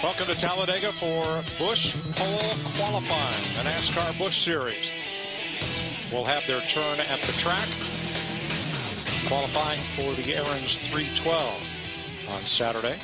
Welcome to Talladega for Busch pole qualifying, the NASCAR Busch Series. Will have their turn at the track. Qualifying for the Aaron's 312 on Saturday.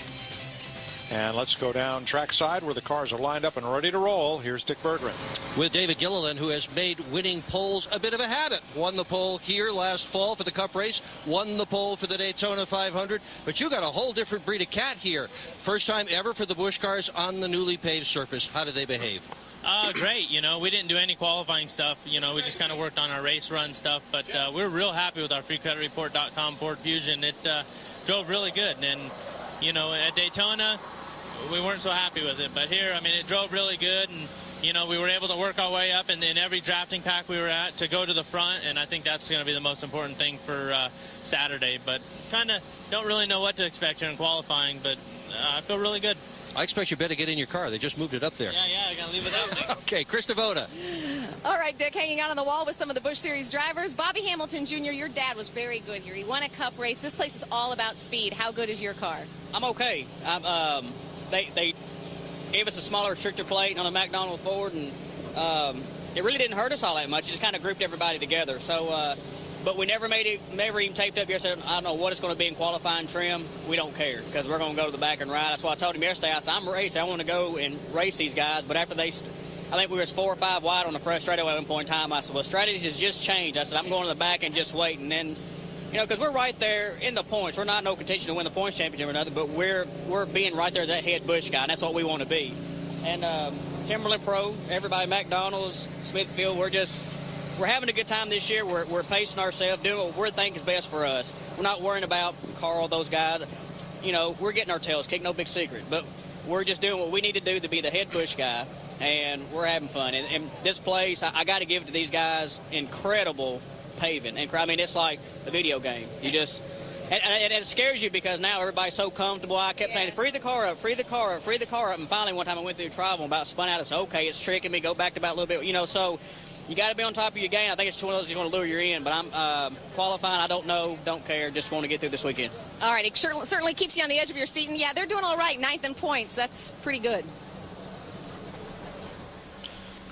And let's go down trackside where the cars are lined up and ready to roll. Here's Dick Berggren. With David Gilliland, who has made winning poles a bit of a habit. Won the pole here last fall for the Cup race. Won the pole for the Daytona 500. But you got a whole different breed of cat here. First time ever for the Busch cars on the newly paved surface. How did they behave? Great. You know, we didn't do any qualifying stuff. You know, we just kind of worked on our race run stuff. But we're real happy with our FreeCreditReport.com Ford Fusion. It drove really good. And, you know, at Daytona, we weren't so happy with it. But here, I mean, it drove really good. And, you know, we were able to work our way up in every drafting pack we were at to go to the front. And I think that's going to be the most important thing for Saturday. But kind of don't really know what to expect here in qualifying. But I feel really good. I expect you better get in your car. They just moved it up there. Yeah, I got to leave it out there. Okay, Chris Devoda. All right, Dick, hanging out on the wall with some of the Busch Series drivers. Bobby Hamilton Jr., your dad was very good here. He won a Cup race. This place is all about speed. How good is your car? I'm okay. They gave us a smaller restrictor plate on a McDonald Ford, and it really didn't hurt us all that much. It just kind of grouped everybody together. So, but we never even taped up yesterday. I don't know what it's going to be in qualifying trim. We don't care because we're going to go to the back and ride. That's why I told him yesterday. I said, I'm racing. I want to go and race these guys. But after I think we were 4 or 5 wide on the front straightaway at one point in time. I said, well, strategy has just changed. I said, I'm going to the back and just wait. And then, you know, because we're right there in the points. We're not in no contention to win the points championship or nothing, but we're being right there as that head Busch guy, and that's what we want to be. And Timberland Pro, everybody, McDonald's, Smithfield, we're having a good time this year. We're pacing ourselves, doing what we think is best for us. We're not worrying about Carl, those guys. You know, we're getting our tails kicked, no big secret. But we're just doing what we need to do to be the head Busch guy, and we're having fun. And this place, I got to give it to these guys, incredible paving. And I mean, it's like a video game. You just... And it scares you because now everybody's so comfortable. I kept saying, free the car up, free the car up, free the car up. And finally, one time I went through travel and about spun out. I said, okay, it's tricking me. Go back to about a little bit. You know, so you got to be on top of your game. I think it's one of those you want to lure you in. But I'm qualifying. I don't know, don't care. Just want to get through this weekend. All right. It certainly keeps you on the edge of your seat. And, yeah, they're doing all right. 9th in points. That's pretty good.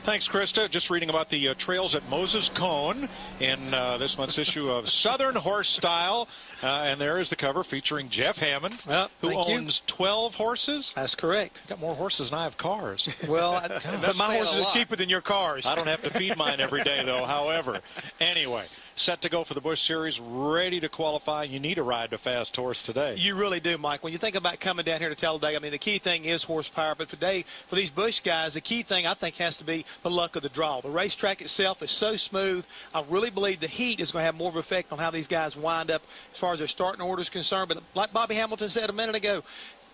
Thanks, Krista. Just reading about the trails at Moses Cone in this month's issue of Southern Horse Style. And there is the cover featuring Jeff Hammond, who owns 12 horses. That's correct. Got more horses than I have cars. Well, but my horses are cheaper than your cars. I don't have to feed mine every day, though, however. Anyway, set to go for the Busch Series, ready to qualify. You need a ride to fast horse today. You really do, Mike. When you think about coming down here to Talladega, I mean, the key thing is horsepower. But today, for these Busch guys, the key thing, I think, has to be the luck of the draw. The racetrack itself is so smooth. I really believe the heat is going to have more of an effect on how these guys wind up as far as their starting order is concerned. But like Bobby Hamilton said a minute ago,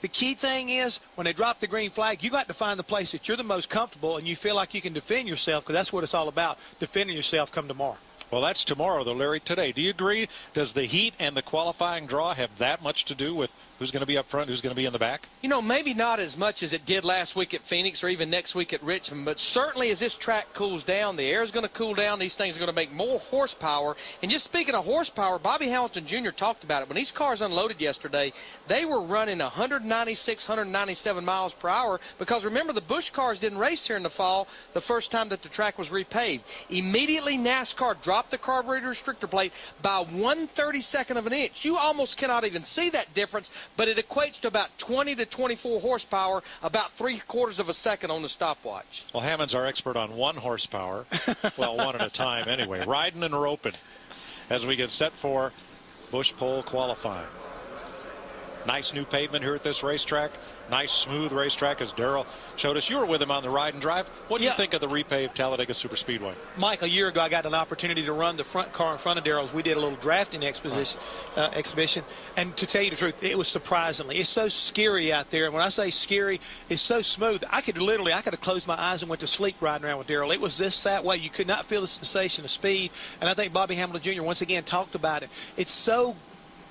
the key thing is when they drop the green flag, you got to find the place that you're the most comfortable and you feel like you can defend yourself, because that's what it's all about, defending yourself come tomorrow. Well, that's tomorrow, though, Larry. Today, do you agree? Does the heat and the qualifying draw have that much to do with who's going to be up front, who's going to be in the back? You know, maybe not as much as it did last week at Phoenix or even next week at Richmond, but certainly as this track cools down, the air is going to cool down. These things are going to make more horsepower. And just speaking of horsepower, Bobby Hamilton Jr. talked about it. When these cars unloaded yesterday, they were running 196, 197 miles per hour because, remember, the Busch cars didn't race here in the fall the first time that the track was repaved. Immediately, NASCAR dropped the carburetor restrictor plate by 1/32 of an inch. You almost cannot even see that difference, but it equates to about 20 to 24 horsepower, about 3/4 of a second on the stopwatch. Well, Hammond's our expert on 1 horsepower. Well, one at a time anyway. Riding and roping as we get set for Busch pole qualifying. Nice new pavement here at this racetrack. Nice, smooth racetrack, as Darrell showed us. You were with him on the ride and drive. What do you think of the repaved Talladega Superspeedway? Mike, a year ago, I got an opportunity to run the front car in front of Darrell's. We did a little drafting exhibition. And to tell you the truth, it was surprisingly. It's so scary out there. And when I say scary, it's so smooth. I could have closed my eyes and went to sleep riding around with Darrell. It was just that way. You could not feel the sensation of speed. And I think Bobby Hamilton Jr. once again talked about it. It's so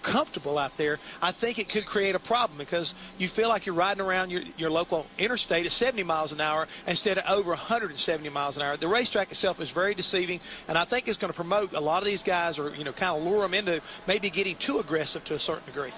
comfortable out there, I think it could create a problem because you feel like you're riding around your local interstate at 70 miles an hour instead of over 170 miles an hour. The racetrack itself is very deceiving, and I think it's going to promote a lot of these guys, or kind of lure them into maybe getting too aggressive to a certain degree.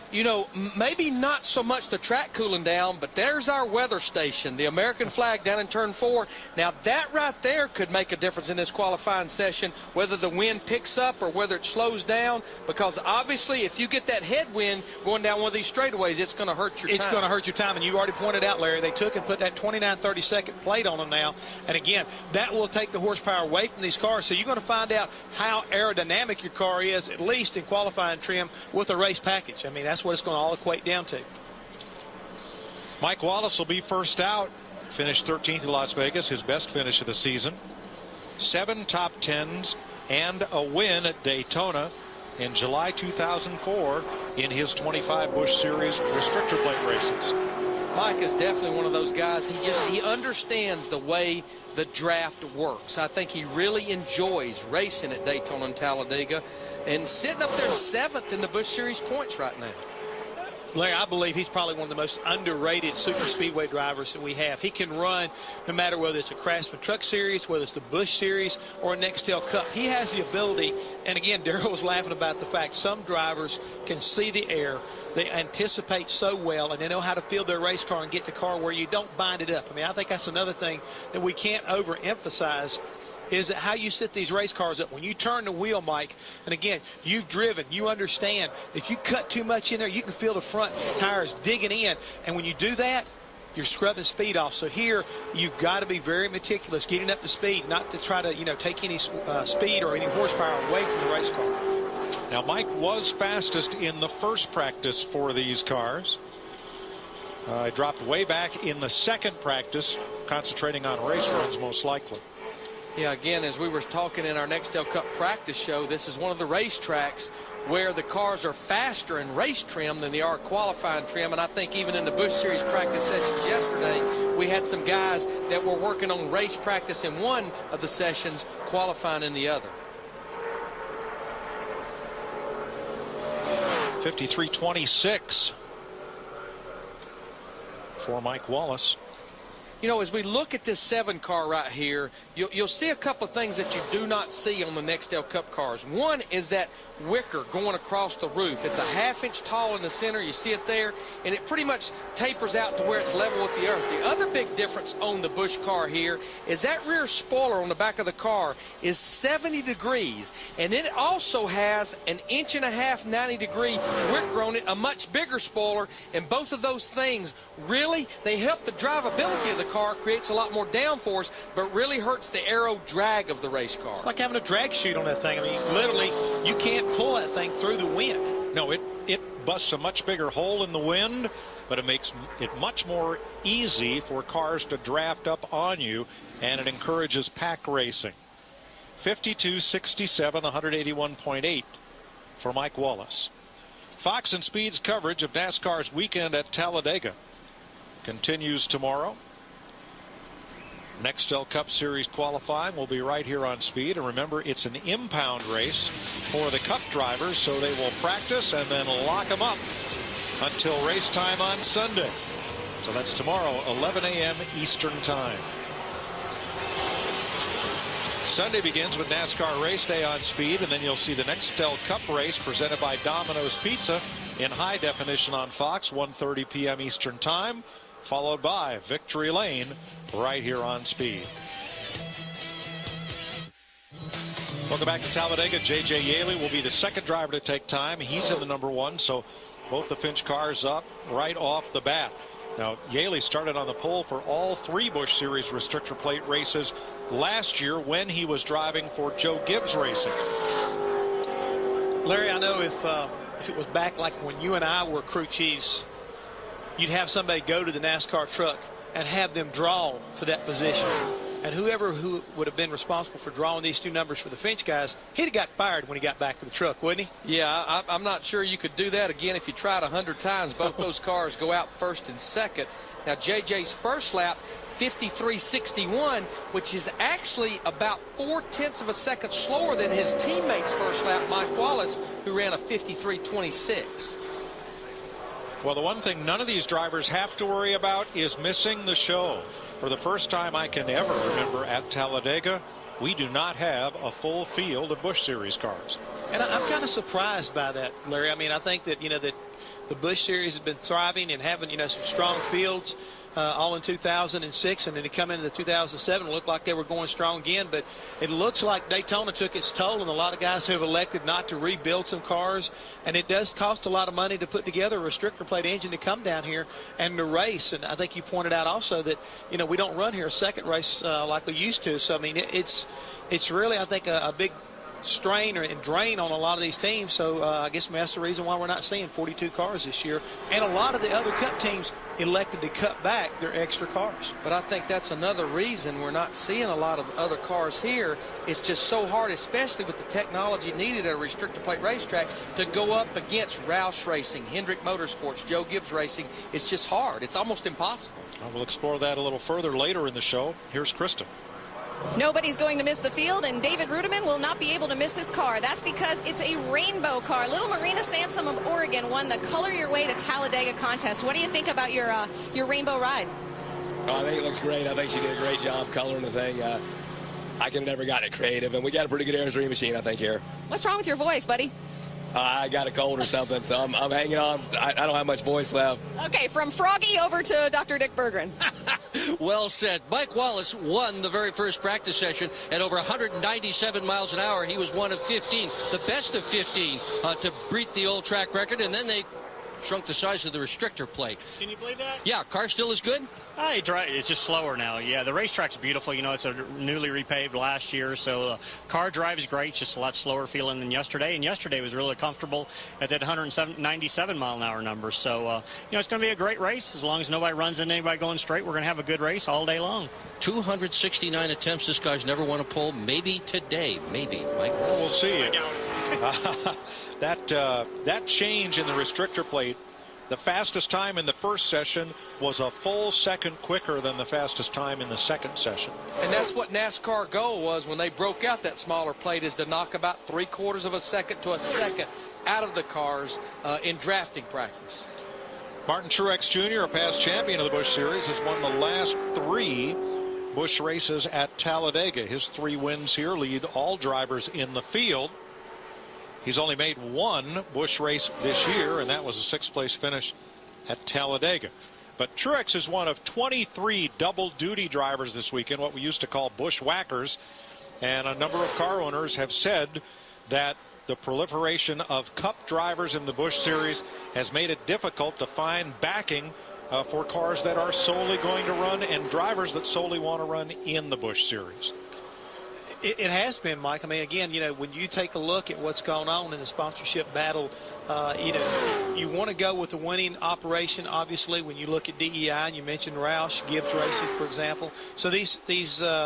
Maybe not so much the track cooling down, but there's our weather station, the American flag down in turn 4. Now that right there could make a difference in this qualifying session, whether the wind picks up or whether it slows down, because obviously if you get that headwind going down one of these straightaways, it's going to hurt your time. It's going to hurt your time, and you already pointed out, Larry, they took and put that 29-30-second plate on them now, and again, that will take the horsepower away from these cars, so you're going to find out how aerodynamic your car is, at least in qualifying trim, with a race package. I mean, that's what it's going to all equate down to. Mike Wallace will be first out. Finished 13th in Las Vegas, his best finish of the season. 7 top 10s and a win at Daytona in July 2004 in his 25 Busch Series restrictor plate races. Mike is definitely one of those guys. He understands the way the draft works. I think he really enjoys racing at Daytona and Talladega and sitting up there 7th in the Busch Series points right now. Larry, I believe he's probably one of the most underrated super speedway drivers that we have. He can run no matter whether it's a Craftsman Truck Series, whether it's the Busch Series, or a Nextel Cup. He has the ability, and again, Darrell was laughing about the fact some drivers can see the air. They anticipate so well, and they know how to field their race car and get the car where you don't bind it up. I mean, I think that's another thing that we can't overemphasize, is that how you set these race cars up. When you turn the wheel, Mike, and again, you've driven, you understand, if you cut too much in there, you can feel the front tires digging in, and when you do that, you're scrubbing speed off. So here, you've got to be very meticulous getting up to speed, not to try to, take any speed or any horsepower away from the race car. Now, Mike was fastest in the first practice for these cars. I dropped way back in the second practice, concentrating on race runs most likely. Yeah, again, as we were talking in our Nextel Cup practice show, this is one of the racetracks where the cars are faster in race trim than they are qualifying trim. And I think even in the Busch Series practice sessions yesterday, we had some guys that were working on race practice in one of the sessions, qualifying in the other. 53.26 for Mike Wallace. As we look at this 7 car right here, you'll see a couple of things that you do not see on the Nextel Cup cars. One is that wicker going across the roof. It's a 1/2 inch tall in the center. You see it there, and it pretty much tapers out to where it's level with the earth. The other big difference on the Busch car here is that rear spoiler on the back of the car is 70 degrees, and it also has an 1.5 inch 90-degree wicker on it, a much bigger spoiler, and both of those things really, they help the drivability of the car, creates a lot more downforce, but really hurts the aero drag of the race car. It's like having a drag chute on that thing. I mean, literally, you can't pull that thing through the wind. No, it busts a much bigger hole in the wind, but it makes it much more easy for cars to draft up on you, and it encourages pack racing. 52.67, 181.8 for Mike Wallace. Fox and Speed's coverage of NASCAR's weekend at Talladega continues tomorrow. Nextel Cup Series qualifying will be right here on Speed. And remember, it's an impound race for the Cup drivers, so they will practice and then lock them up until race time on Sunday. So that's tomorrow, 11 a.m. Eastern Time. Sunday begins with NASCAR Race Day on Speed, and then you'll see the Nextel Cup race presented by Domino's Pizza in high definition on Fox, 1:30 p.m. Eastern Time, followed by Victory Lane right here on Speed. Welcome back to Talladega. J.J. Yaley will be the second driver to take time. He's in the number 1, so both the Finch cars up right off the bat. Now, Yaley started on the pole for all 3 Busch Series restrictor plate races last year when he was driving for Joe Gibbs Racing. Larry, I know if it was back like when you and I were crew chiefs, you'd have somebody go to the NASCAR truck and have them draw for that position. And who would have been responsible for drawing these 2 numbers for the Finch guys, he'd have got fired when he got back to the truck, wouldn't he? Yeah, I'm not sure you could do that again if you tried 100 times. Both those cars go out first and second. Now, JJ's first lap, 53.61, which is actually about 0.4 of a second slower than his teammate's first lap, Mike Wallace, who ran a 53.26. Well, the one thing none of these drivers have to worry about is missing the show. For the first time I can ever remember at Talladega, we do not have a full field of Busch Series cars. And I'm kind of surprised by that, Larry. I mean, I think that, that the Busch Series has been thriving and having, some strong fields all in 2006, and then to come into the 2007, it looked like they were going strong again. But it looks like Daytona took its toll, and a lot of guys who have elected not to rebuild some cars. And it does cost a lot of money to put together a restrictor plate engine to come down here and to race. And I think you pointed out also that, we don't run here a second race like we used to. So, I mean, it's really, I think, a big strain and drain on a lot of these teams. So I guess that's the reason why we're not seeing 42 cars this year. And a lot of the other Cup teams elected to cut back their extra cars. But I think that's another reason we're not seeing a lot of other cars here. It's just so hard, especially with the technology needed at a restrictor plate racetrack, to go up against Roush Racing, Hendrick Motorsports, Joe Gibbs Racing. It's just hard. It's almost impossible. We'll explore that a little further later in the show. Here's Kristen. Nobody's going to miss the field, and David Rudiman will not be able to miss his car. That's because it's a rainbow car. Little Marina Sansom of Oregon won the Color Your Way to Talladega contest. What do you think about your rainbow ride? Oh, I think it looks great. I think she did a great job coloring the thing. I could have never gotten it creative, and we got a pretty good Aerodynamic machine, I think, here. What's wrong with your voice, buddy? I got a cold or something, so I'm hanging on. I don't have much voice left. Okay, from Froggy over to Dr. Dick Berggren. Well said. Mike Wallace won the very first practice session at over 197 miles an hour. He was one of 15, the best of 15 to beat the old track record, and then they shrunk the size of the restrictor plate. Can you believe that? Yeah, car still is good? It's just slower now. Yeah, the racetrack's beautiful. It's a newly repaved last year, so car drive is great. It's just a lot slower feeling than yesterday, and yesterday was really comfortable at that 197 mile an hour number. So, it's going to be a great race. As long as nobody runs into anybody going straight, we're going to have a good race all day long. 269 attempts. This guy's never won a pole. Maybe today. Maybe, Mike. Well, we'll see. That change in the restrictor plate, the fastest time in the first session was a full second quicker than the fastest time in the second session. And that's what NASCAR goal was when they broke out that smaller plate, is to knock about 3/4 of a second to a second out of the cars in drafting practice. Martin Truex Jr., a past champion of the Busch Series, has won the last 3 Busch races at Talladega. His 3 wins here lead all drivers in the field. He's only made 1 Busch race this year, and that was a 6th place finish at Talladega. But Truex is one of 23 double-duty drivers this weekend, what we used to call bushwhackers. And a number of car owners have said that the proliferation of Cup drivers in the Busch Series has made it difficult to find backing for cars that are solely going to run and drivers that solely want to run in the Busch Series. It has been, Mike. I mean, again, when you take a look at what's going on in the sponsorship battle, you want to go with the winning operation, obviously, when you look at DEI, and you mentioned Roush, Gibbs Racing, for example. So these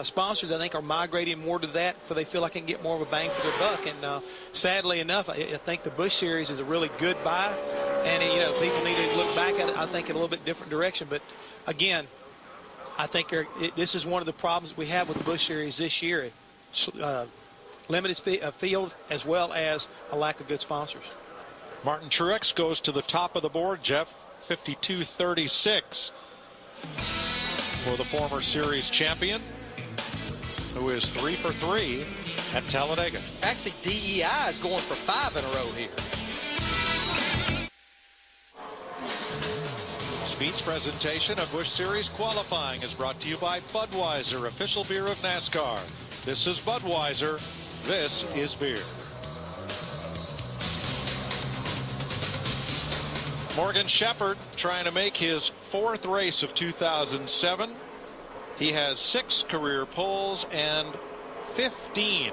sponsors, I think, are migrating more to that, for they feel like they can get more of a bang for their buck. And sadly enough, I think the Busch Series is a really good buy. And, people need to look back at it, I think, in a little bit different direction. But, again, I think this is one of the problems we have with the Busch Series this year. Limited field, as well as a lack of good sponsors. Martin Truex goes to the top of the board, Jeff, 52.36 for the former series champion, who is 3 for 3 at Talladega. Actually, DEI is going for 5 in a row here. Speed's presentation of Busch Series qualifying is brought to you by Budweiser, official beer of NASCAR. This is Budweiser. This is beer. Morgan Shepherd trying to make his 4th race of 2007. He has 6 career poles and 15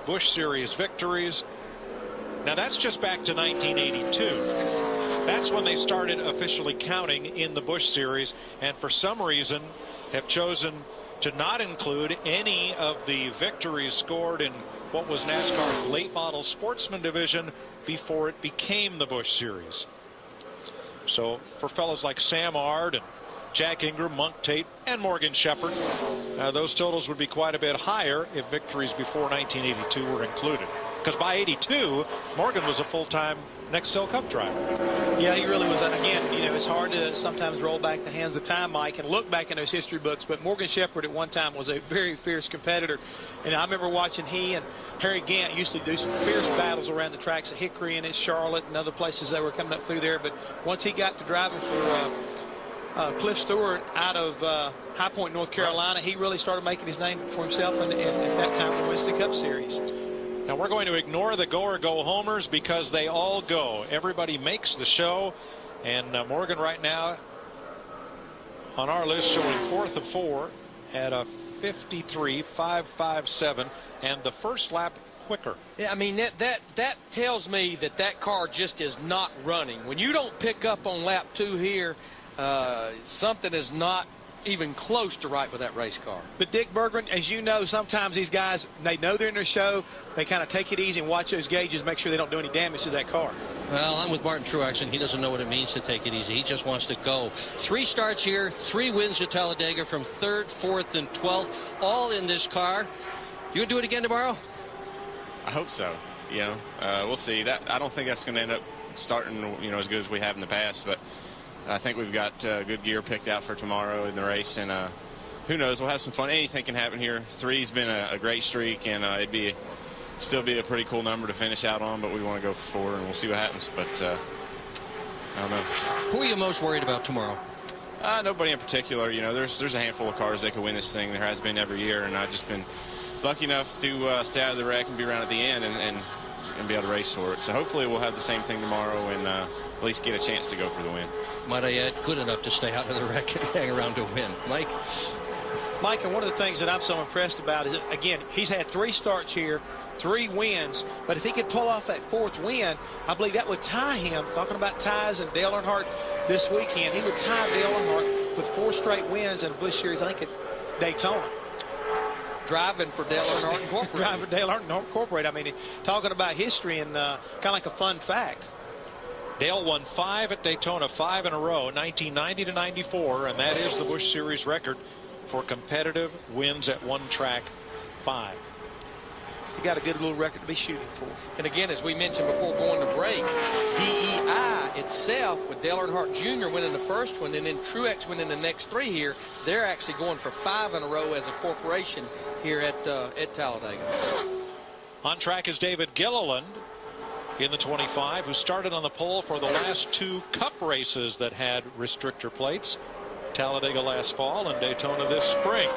Busch Series victories. Now that's just back to 1982. That's when they started officially counting in the Busch Series, and for some reason have chosen to not include any of the victories scored in what was NASCAR's late model sportsman division before it became the Busch Series. So for fellows like Sam Ard and Jack Ingram, Monk Tate, and Morgan Shepherd. Those totals would be quite a bit higher if victories before 1982 were included. Because by 82, Morgan was a full-time Nextel Cup driver. Yeah, he really was. Again, you know, it's hard to sometimes roll back the hands of time, Mike, and look back in those history books. But Morgan Shepherd at one time was a very fierce competitor. And I remember watching he and Harry Gant used to do some fierce battles around the tracks at Hickory and at Charlotte and other places they were coming up through there. But once he got to driving for Cliff Stewart out of High Point, North Carolina, he really started making his name for himself and at that time the Winston Cup Series. Now we're going to ignore the go or go homers because they all go. Everybody makes the show. And Morgan right now on our list showing 4th of 4 at a 53.557 and the first lap quicker. Yeah, I mean, that tells me that car just is not running. When you don't pick up on lap 2 here, something is not even close to right with that race car. But Dick Berggren, as you know, sometimes these guys, they know they're in their show. They kind of take it easy and watch those gauges, make sure they don't do any damage to that car. Well, I'm with Martin Truex, and he doesn't know what it means to take it easy. He just wants to go. 3 starts here, 3 wins at Talladega from 3rd, 4th, and 12th, all in this car. You do it again tomorrow? I hope so. You know, we'll see. I don't think that's going to end up starting, you know, as good as we have in the past, but I think we've got good gear picked out for tomorrow in the race, and who knows? We'll have some fun. Anything can happen here. 3's been a great streak, and it'd still be a pretty cool number to finish out on, but we want to go for 4, and we'll see what happens. But I don't know. Who are you most worried about tomorrow? Nobody in particular. You know, there's a handful of cars that could win this thing. There has been every year, and I've just been lucky enough to stay out of the wreck and be around at the end and be able to race for it. So hopefully we'll have the same thing tomorrow and at least get a chance to go for the win. Might I add, good enough to stay out of the wreck and hang around to win. Mike, and one of the things that I'm so impressed about is, again, he's had 3 starts here, 3 wins, but if he could pull off that 4th win, I believe that would tie him, talking about ties and Dale Earnhardt this weekend, he would tie Dale Earnhardt with 4 straight wins in a Busch Series, I think at Daytona. Driving for Dale Earnhardt Incorporated. Driving for Dale Earnhardt Incorporated. I mean, talking about history and kind of like a fun fact. Dale won 5 at Daytona, 5 in a row, 1990 to 94, and that is the Busch Series record for competitive wins at one track, 5. So he got a good little record to be shooting for. And again, as we mentioned before going to break, DEI itself, with Dale Earnhardt Jr. winning the first one and then Truex winning the next 3 here, they're actually going for 5 in a row as a corporation here at Talladega. On track is David Gilliland in the 25, who started on the pole for the last 2 Cup races that had restrictor plates. Talladega last fall and Daytona this spring.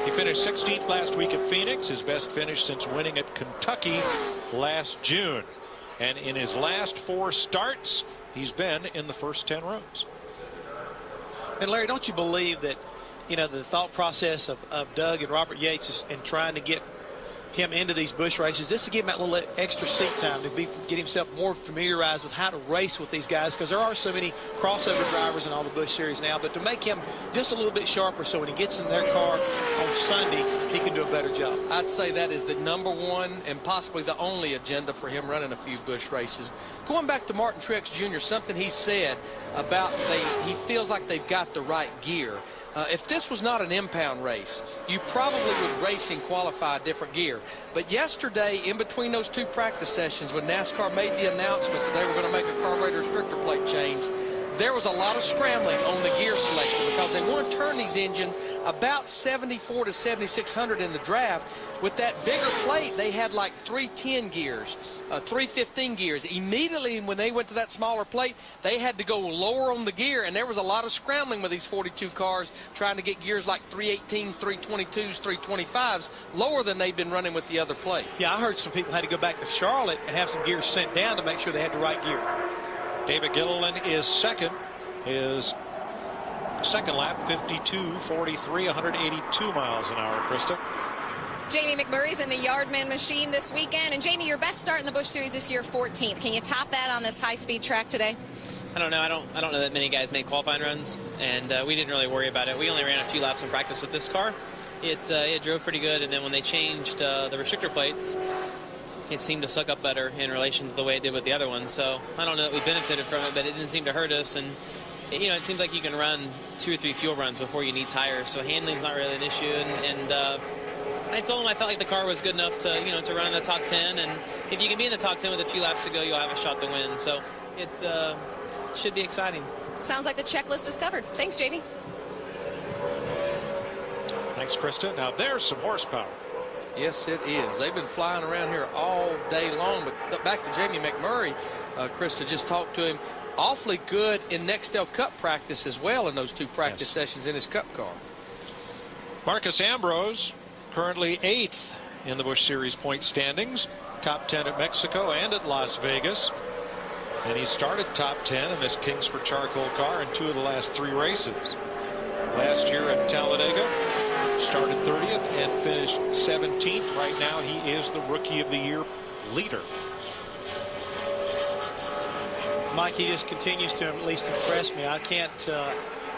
He finished 16th last week at Phoenix, his best finish since winning at Kentucky last June. And in his last 4 starts, he's been in the first 10 rows. And Larry, don't you believe that, you know, the thought process of Doug and Robert Yates is in trying to get him into these Busch races, just to give him that little extra seat time to get himself more familiarized with how to race with these guys, because there are so many crossover drivers in all the Busch Series now, but to make him just a little bit sharper so when he gets in their car on Sunday, he can do a better job. I'd say that is the #1 and possibly the only agenda for him running a few Busch races. Going back to Martin Truex Jr., something he said about he feels like they've got the right gear. If this was not an impound race, you probably would race and qualify a different gear. But yesterday, in between those 2 practice sessions, when NASCAR made the announcement that they were going to make a carburetor restrictor plate change, there was a lot of scrambling on the gear selection because they want to turn these engines about 74 to 7,600 in the draft. With that bigger plate, they had like 310 gears, 315 gears. Immediately when they went to that smaller plate, they had to go lower on the gear, and there was a lot of scrambling with these 42 cars trying to get gears like 318s, 322s, 325s, lower than they'd been running with the other plate. Yeah, I heard some people had to go back to Charlotte and have some gears sent down to make sure they had the right gear. David Gilliland is second. His second lap, 52.43, 182 miles an hour, Krista. Jamie McMurray's in the Yardman machine this weekend. And Jamie, your best start in the Busch Series this year, 14th. Can you top that on this high-speed track today? I don't know. I don't know that many guys made qualifying runs, and we didn't really worry about it. We only ran a few laps in practice with this car. It drove pretty good, and then when they changed the restrictor plates, it seemed to suck up better in relation to the way it did with the other ones. So I don't know that we benefited from it, but it didn't seem to hurt us. And you know, it seems like you can run 2 or 3 fuel runs before you need tires, so handling's not really an issue. And I told him I felt like the car was good enough to, you know, to run in the top 10, and if you can be in the top 10 with a few laps to go, you'll have a shot to win. So it should be exciting. Sounds like the checklist is covered. Thanks, JV. Thanks, Krista. Now there's some horsepower. Yes, it is. They've been flying around here all day long. But back to Jamie McMurray, Krista just talked to him. Awfully good in Nextel Cup practice as well in those 2 practice sessions in his Cup car. Marcus Ambrose, currently 8th in the Busch Series point standings. Top 10 at Mexico and at Las Vegas. And he started top 10 in this Kingsford charcoal car in 2 of the last 3 races. Last year at Talladega, started 30th and finished 17th. Right now, he is the Rookie of the Year leader. Mike, he just continues to at least impress me. I can't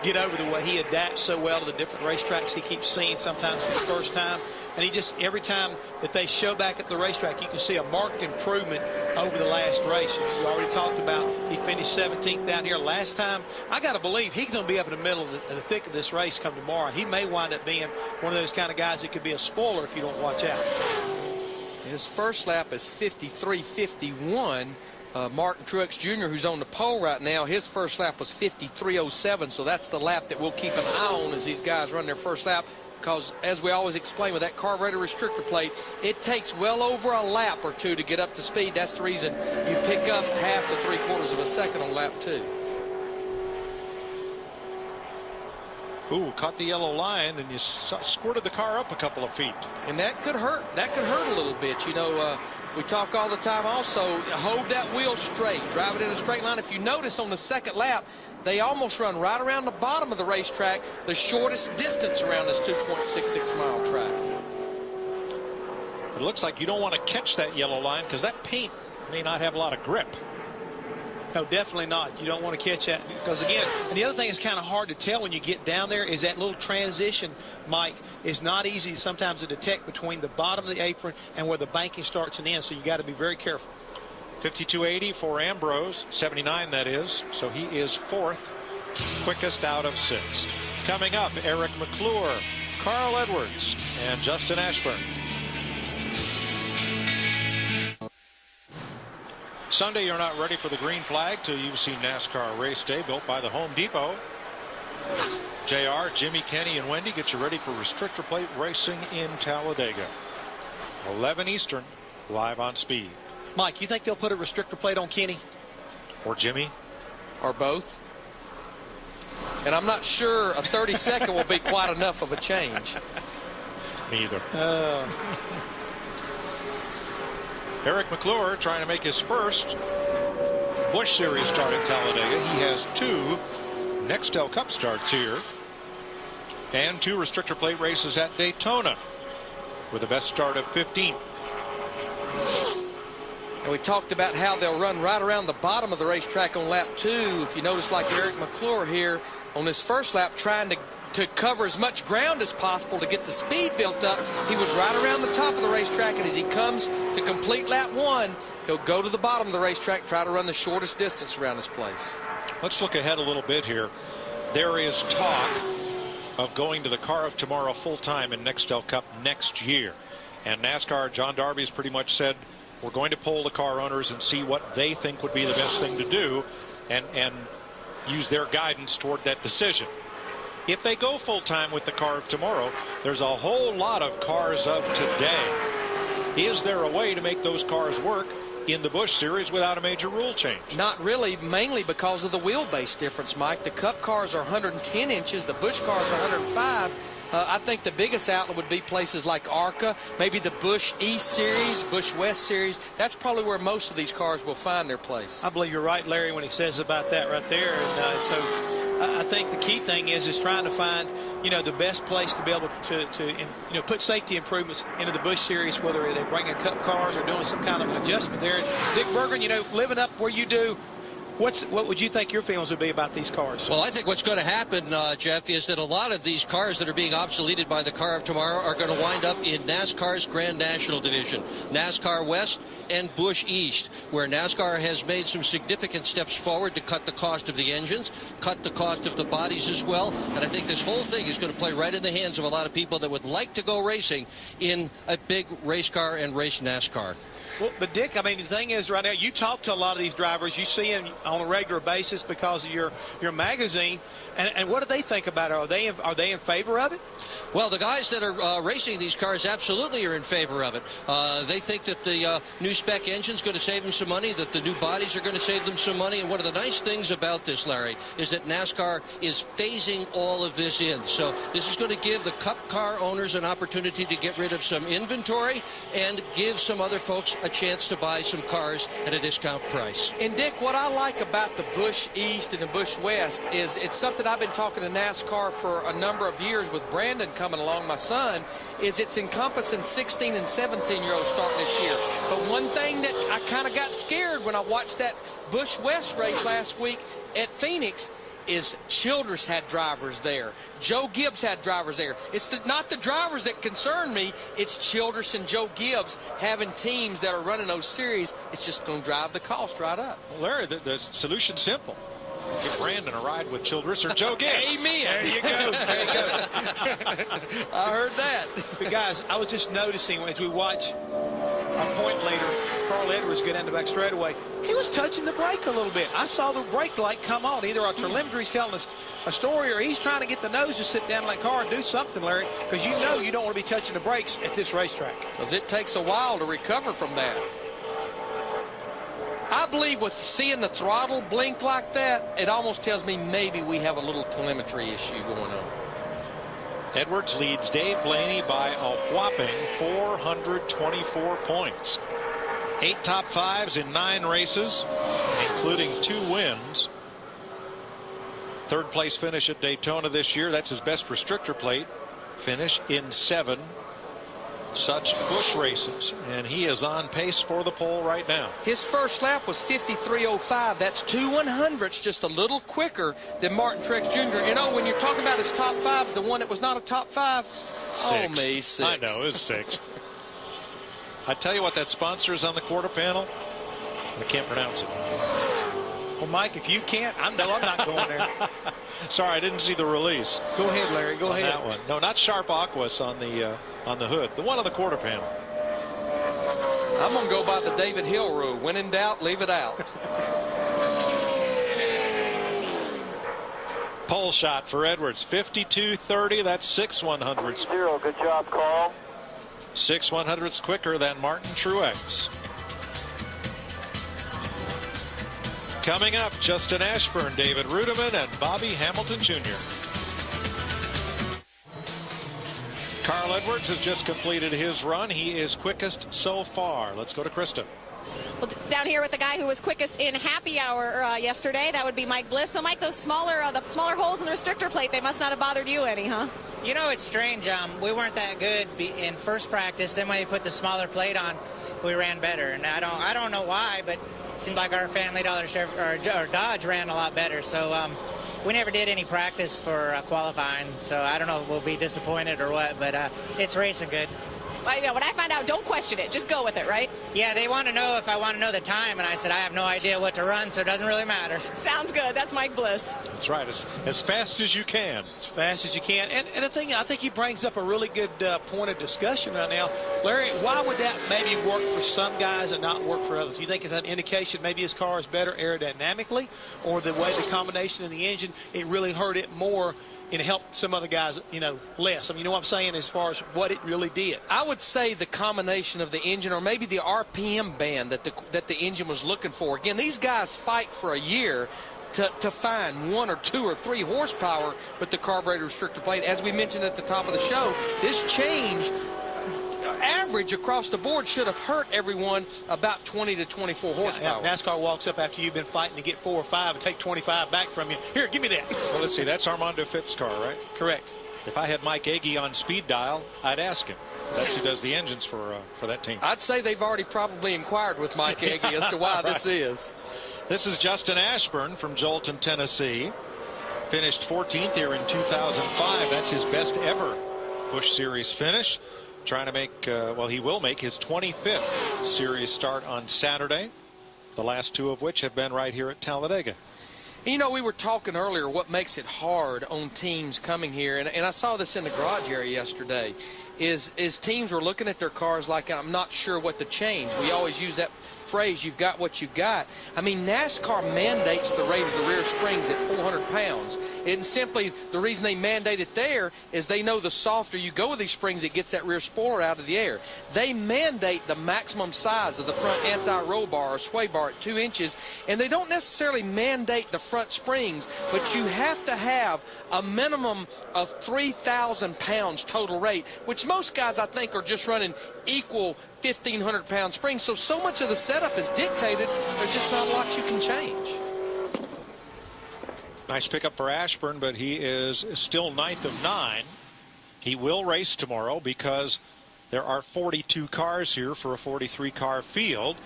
get over the way he adapts so well to the different racetracks he keeps seeing, sometimes for the first time. And he just, every time that they show back at the racetrack, you can see a marked improvement over the last race. You already talked about he finished 17th down here last time. I got to believe he's going to be up in the middle of the thick of this race come tomorrow. He may wind up being one of those kind of guys that could be a spoiler if you don't watch out. His first lap is 53.51. Martin Truex Jr., who's on the pole right now, his first lap was 53.07, so that's the lap that we'll keep an eye on as these guys run their first lap, because as we always explain with that carburetor restrictor plate, it takes well over a lap or 2 to get up to speed. That's the reason you pick up half to 3/4 of a second on lap 2. Ooh, caught the yellow line, and you squirted the car up a couple of feet. And that could hurt. That could hurt a little bit. You know, we talk all the time also, hold that wheel straight, drive it in a straight line. If you notice on the second lap, they almost run right around the bottom of the racetrack, the shortest distance around this 2.66-mile track. It looks like you don't want to catch that yellow line because that paint may not have a lot of grip. No, definitely not. You don't want to catch that because, again, and the other thing is kind of hard to tell when you get down there is that little transition, Mike, is not easy sometimes to detect between the bottom of the apron and where the banking starts and ends, so you got to be very careful. 52.80 for Ambrose, 79 that is, so he is 4th, quickest out of 6. Coming up, Eric McClure, Carl Edwards, and Justin Ashburn. Sunday, you're not ready for the green flag till you've seen NASCAR Race Day, built by the Home Depot. JR, Jimmy, Kenny, and Wendy get you ready for restrictor plate racing in Talladega. 11 Eastern, live on Speed. Mike, you think they'll put a restrictor plate on Kenny? Or Jimmy? Or both? And I'm not sure a 30-second will be quite enough of a change. Me either. Eric McClure trying to make his first Busch Series start in Talladega. He has 2 Nextel Cup starts here and 2 restrictor plate races at Daytona with a best start of 15th. And we talked about how they'll run right around the bottom of the racetrack on lap 2. If you notice, like Eric McClure here on his first lap, trying to cover as much ground as possible to get the speed built up. He was right around the top of the racetrack, and as he comes to complete lap 1, he'll go to the bottom of the racetrack, try to run the shortest distance around this place. Let's look ahead a little bit here. There is talk of going to the Car of Tomorrow full-time in Nextel Cup next year. And NASCAR, John Darby has pretty much said, we're going to poll the car owners and see what they think would be the best thing to do and use their guidance toward that decision. If they go full-time with the Car of Tomorrow, there's a whole lot of cars of today. Is there a way to make those cars work in the Busch Series without a major rule change? Not really, mainly because of the wheelbase difference, Mike. The Cup cars are 110 inches, the Busch cars are 105. I think the biggest outlet would be places like ARCA, maybe the Busch East Series, Busch West Series. That's probably where most of these cars will find their place. I believe you're right, Larry, when he says about that right there. And so I think the key thing is trying to find, the best place to be able to put safety improvements into the Busch Series, whether they're bringing Cup cars or doing some kind of an adjustment there. And Dick Berggren, living up where you do, What would you think your feelings would be about these cars? Well, I think what's going to happen, Jeff, is that a lot of these cars that are being obsoleted by the car of tomorrow are going to wind up in NASCAR's Grand National Division, NASCAR West and Busch East, where NASCAR has made some significant steps forward to cut the cost of the engines, cut the cost of the bodies as well. And I think this whole thing is going to play right in the hands of a lot of people that would like to go racing in a big race car and race NASCAR. Well, but Dick, I mean, the thing is, right now, you talk to a lot of these drivers. You see them on a regular basis because of your magazine. And what do they think about it? Are they in favor of it? Well, the guys that are racing these cars absolutely are in favor of it. They think that the new spec engine is going to save them some money, that the new bodies are going to save them some money. And one of the nice things about this, Larry, is that NASCAR is phasing all of this in. So this is going to give the Cup car owners an opportunity to get rid of some inventory and give some other folks a chance to buy some cars at a discount price. And Dick, what I like about the Busch East and the Busch West is it's something I've been talking to NASCAR for a number of years with Brandon coming along, my son, is it's encompassing 16 and 17-year-olds starting this year. But one thing that I kind of got scared when I watched that Busch West race last week at Phoenix is Childress had drivers there. Joe Gibbs had drivers there. It's not the drivers that concern me. It's Childress and Joe Gibbs having teams that are running those series. It's just going to drive the cost right up. Well, Larry, the solution's simple. Give Brandon a ride with Childress or Joe Gibbs. Amen. There you go. There you go. I heard that. But guys, I was just noticing as we watch our point leader, Carl Edwards, get down the back straightaway, he was touching the brake a little bit. I saw the brake light come on. Either our telemetry's telling us a story or he's trying to get the nose to sit down in that car and do something, Larry, because you know you don't want to be touching the brakes at this racetrack. Because it takes a while to recover from that. I believe with seeing the throttle blink like that, it almost tells me maybe we have a little telemetry issue going on. Edwards leads Dave Blaney by a whopping 424 points. 8 top fives in 9 races, including 2 wins. Third place finish at Daytona this year. That's his best restrictor plate finish in 7 such Busch races, and he is on pace for the pole right now. His first lap was 53.05. That's 2 100ths, just a little quicker than Martin Truex Jr. You know, when you're talking about his top fives, the one that was not a top 5, Sixth. Oh me, 6. I know, it was 6th. I tell you what, that sponsor is on the quarter panel. I can't pronounce it. Well, Mike, if you can't, I'm not going there. Sorry, I didn't see the release. Go ahead, Larry. Go ahead. That one. No, not Sharp Aquas on the hood. The one on the quarter panel. I'm going to go by the David Hill rule. When in doubt, leave it out. Pole shot for Edwards. 52.30. That's 6 100ths. 0. Good job, Carl. 6 100ths quicker than Martin Truex. Coming up, Justin Ashburn, David Rudiman, and Bobby Hamilton Jr. Carl Edwards has just completed his run. He is quickest so far. Let's go to Krista. Well, down here with the guy who was quickest in happy hour yesterday, that would be Mike Bliss. So, Mike, those smaller holes in the restrictor plate, they must not have bothered you any, huh? You know, it's strange. We weren't that good in first practice. Then when you put the smaller plate on, we ran better. And I don't know why, but it seemed like our Family Dollar or Dodge ran a lot better. So we never did any practice for qualifying. So I don't know if we'll be disappointed or what, but it's racing good. Well, yeah, when I find out, don't question it. Just go with it, right? Yeah, they want to know if I want to know the time, and I said I have no idea what to run, so it doesn't really matter. Sounds good. That's Mike Bliss. That's right. As fast as you can. As fast as you can. And the thing, I think he brings up a really good point of discussion right now. Larry, why would that maybe work for some guys and not work for others? You think it's an indication maybe his car is better aerodynamically, or the way the combination of the engine, it really hurt it more and helped some other guys, less? I mean, you know what I'm saying as far as what it really did? I would say the combination of the engine, or maybe the RPM band that the engine was looking for. Again, these guys fight for a year to find 1 or 2 or 3 horsepower with the carburetor restrictor plate. As we mentioned at the top of the show, this change average across the board should have hurt everyone about 20 to 24 horsepower. Yeah, NASCAR walks up after you've been fighting to get 4 or 5 and take 25 back from you. Here, give me that. Well, let's see. That's Armando Fitt's car, right? Correct. If I had Mike Agee on speed dial, I'd ask him. That's who does the engines for that team. I'd say they've already probably inquired with Mike Agee as to why right. this is. This is Justin Ashburn from Jolton, Tennessee. Finished 14th here in 2005. That's his best ever Busch Series finish. Trying to make, well, he will make his 25th Series start on Saturday. The last two of which have been right here at Talladega. You know, we were talking earlier what makes it hard on teams coming here, and I saw this in the garage area yesterday, is teams were looking at their cars like, I'm not sure what to change. We always use that phrase, you've got what you've got. I mean, NASCAR mandates the rate of the rear springs at 400 pounds. And simply the reason they mandate it there is they know the softer you go with these springs, it gets that rear spoiler out of the air. They mandate the maximum size of the front anti-roll bar or sway bar at 2 inches, and they don't necessarily mandate the front springs, but you have to have a minimum of 3,000 pounds total rate, which most guys I think are just running equal 1,500 pound springs. So much of the setup is dictated, there's just not a lot you can change. Nice pickup for Ashburn, but he is still 9th of 9. He will race tomorrow because there are 42 cars here for a 43-car field.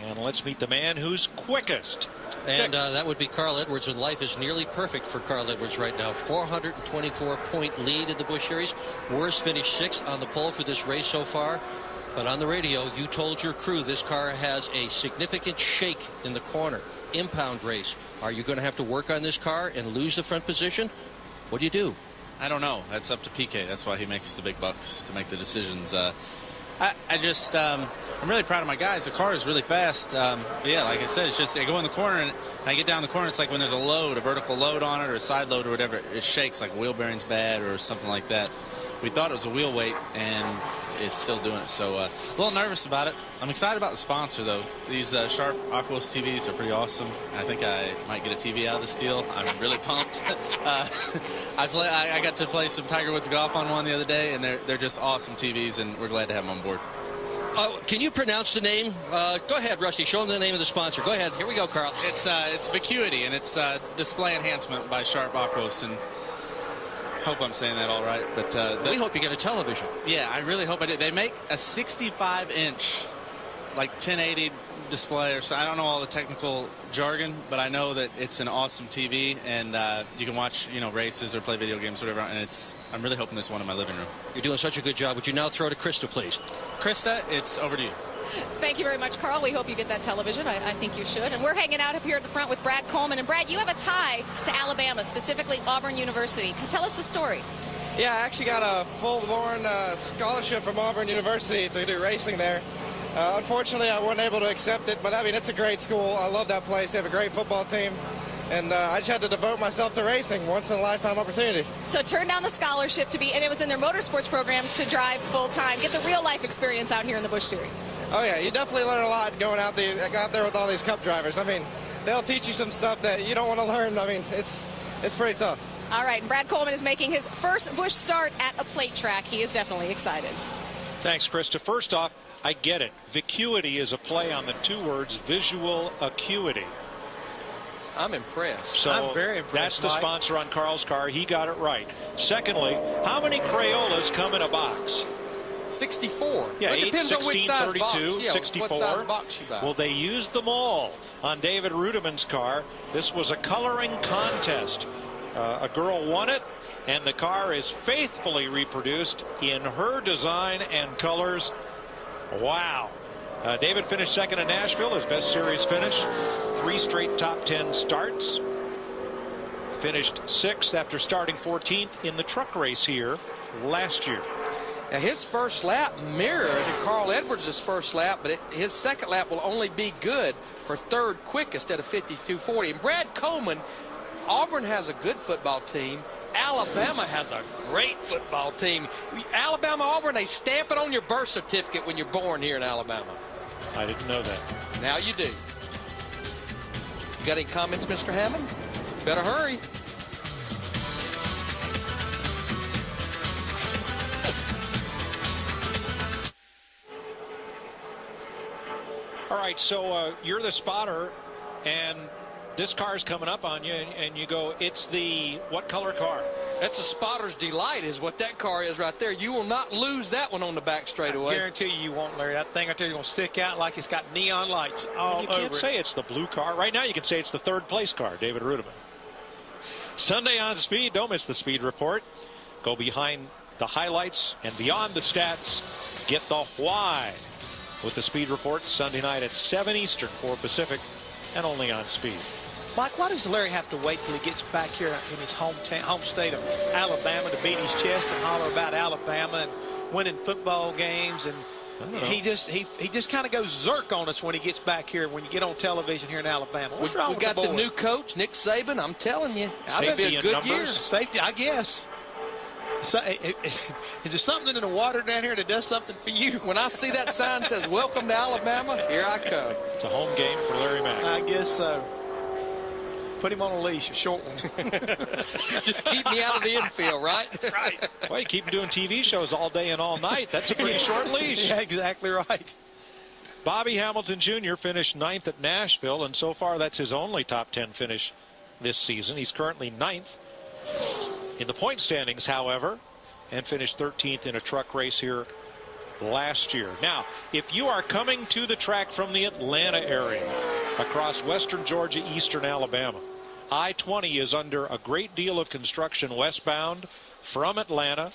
And let's meet the man who's quickest. And that would be Carl Edwards, and life is nearly perfect for Carl Edwards right now. 424-point lead in the Busch Series. Worst finished 6th on the pole for this race so far. But on the radio, you told your crew this car has a significant shake in the corner. Impound race. Are you going to have to work on this car and lose the front position? What do you do? I don't know. That's up to PK. That's why he makes the big bucks to make the decisions. I'm really proud of my guys. The car is really fast. But yeah, like I said, it's just I go in the corner and I get down the corner. It's like when there's a load, a vertical load on it or a side load or whatever, it shakes like a wheel bearing's bad or something like that. We thought it was a wheel weight and it's still doing it. So a little nervous about it. I'm excited about the sponsor though. These Sharp Aquos TVs are pretty awesome. I think I might get a TV out of this deal. I'm really pumped. I got to play some Tiger Woods golf on one the other day, and they're just awesome TVs, and we're glad to have them on board. Can you pronounce the name? Go ahead, Rusty. Show them the name of the sponsor. Go ahead. Here we go, Carl. It's Vacuity, and it's display enhancement by Sharp Aquos, and hope I'm saying that all right. But we hope you get a television. Yeah, I really hope I do. They make a 65-inch, like 1080 display, or so. I don't know all the technical jargon, but I know that it's an awesome TV, and you can watch, races or play video games, whatever. And I'm really hoping this one in my living room. You're doing such a good job. Would you now throw to Krista, please? Krista, it's over to you. Thank you very much, Carl. We hope you get that television. I think you should. And we're hanging out up here at the front with Brad Coleman. And Brad, you have a tie to Alabama, specifically Auburn University. Tell us the story. Yeah, I actually got a full-blown scholarship from Auburn University to do racing there. Unfortunately, I wasn't able to accept it, but I mean, it's a great school. I love that place. They have a great football team. And I just had to devote myself to racing, once-in-a-lifetime opportunity. So turn down the scholarship and it was in their motorsports program to drive full-time. Get the real-life experience out here in the Busch Series. Oh, yeah, you definitely learn a lot going out there with all these Cup drivers. I mean, they'll teach you some stuff that you don't want to learn. I mean, it's pretty tough. All right, and Brad Coleman is making his first Busch start at a plate track. He is definitely excited. Thanks, Krista. First off, I get it. Vacuity is a play on the two words visual acuity. I'm impressed. So I'm very impressed. That's the sponsor on Carl's car. He got it right. Secondly, how many Crayolas come in a box? 64. Yeah, it 8, depends 16, on which size 32, box. Yeah, 64. what size box you buy. Well, they used them all on David Rudiman's car. This was a coloring contest. A girl won it, and the car is faithfully reproduced in her design and colors. Wow. David finished second in Nashville, his best series finish. 3 straight top 10 starts. Finished 6th after starting 14th in the truck race here last year. Now his first lap mirrored Carl Edwards' first lap, but his second lap will only be good for third quickest at a 52.40. And Brad Coleman, Auburn has a good football team. Alabama has a great football team. Alabama, Auburn, they stamp it on your birth certificate when you're born here in Alabama. I didn't know that. Now you do. You got any comments, Mr. Hammond? Better hurry. All right, so you're the spotter, and this car's coming up on you, and you go, it's the what color car? That's a spotter's delight is what that car is right there. You will not lose that one on the back straightaway. I guarantee you won't, Larry. That thing right there is going to stick out like it's got neon lights all over it. You can't say it's the blue car. Right now you can say it's the third place car, David Rudeman. Sunday on Speed. Don't miss the Speed Report. Go behind the highlights and beyond the stats. Get the why with the Speed Report Sunday night at 7 Eastern, 4 Pacific, and only on Speed. Mike, why does Larry have to wait till he gets back here in his home state of Alabama to beat his chest and holler about Alabama and winning football games? And he just kind of goes zerk on us when he gets back here, when you get on television here in Alabama. What's wrong with the boy? We got the new coach, Nick Saban. I'm telling you, it's been a good year. Safety, I guess. So, is there something in the water down here that does something for you? When I see that sign says, "Welcome to Alabama," here I come. It's a home game for Larry Mack. I guess so. Put him on a leash, a short one. Just keep me out of the infield, right? That's right. Well, you keep him doing TV shows all day and all night. That's a pretty short leash. Yeah, exactly right. Bobby Hamilton Jr. finished 9th at Nashville, and so far that's his only top 10 finish this season. He's currently 9th in the point standings, however, and finished 13th in a truck race here last year. Now, if you are coming to the track from the Atlanta area, across western Georgia, eastern Alabama, I-20 is under a great deal of construction westbound from Atlanta.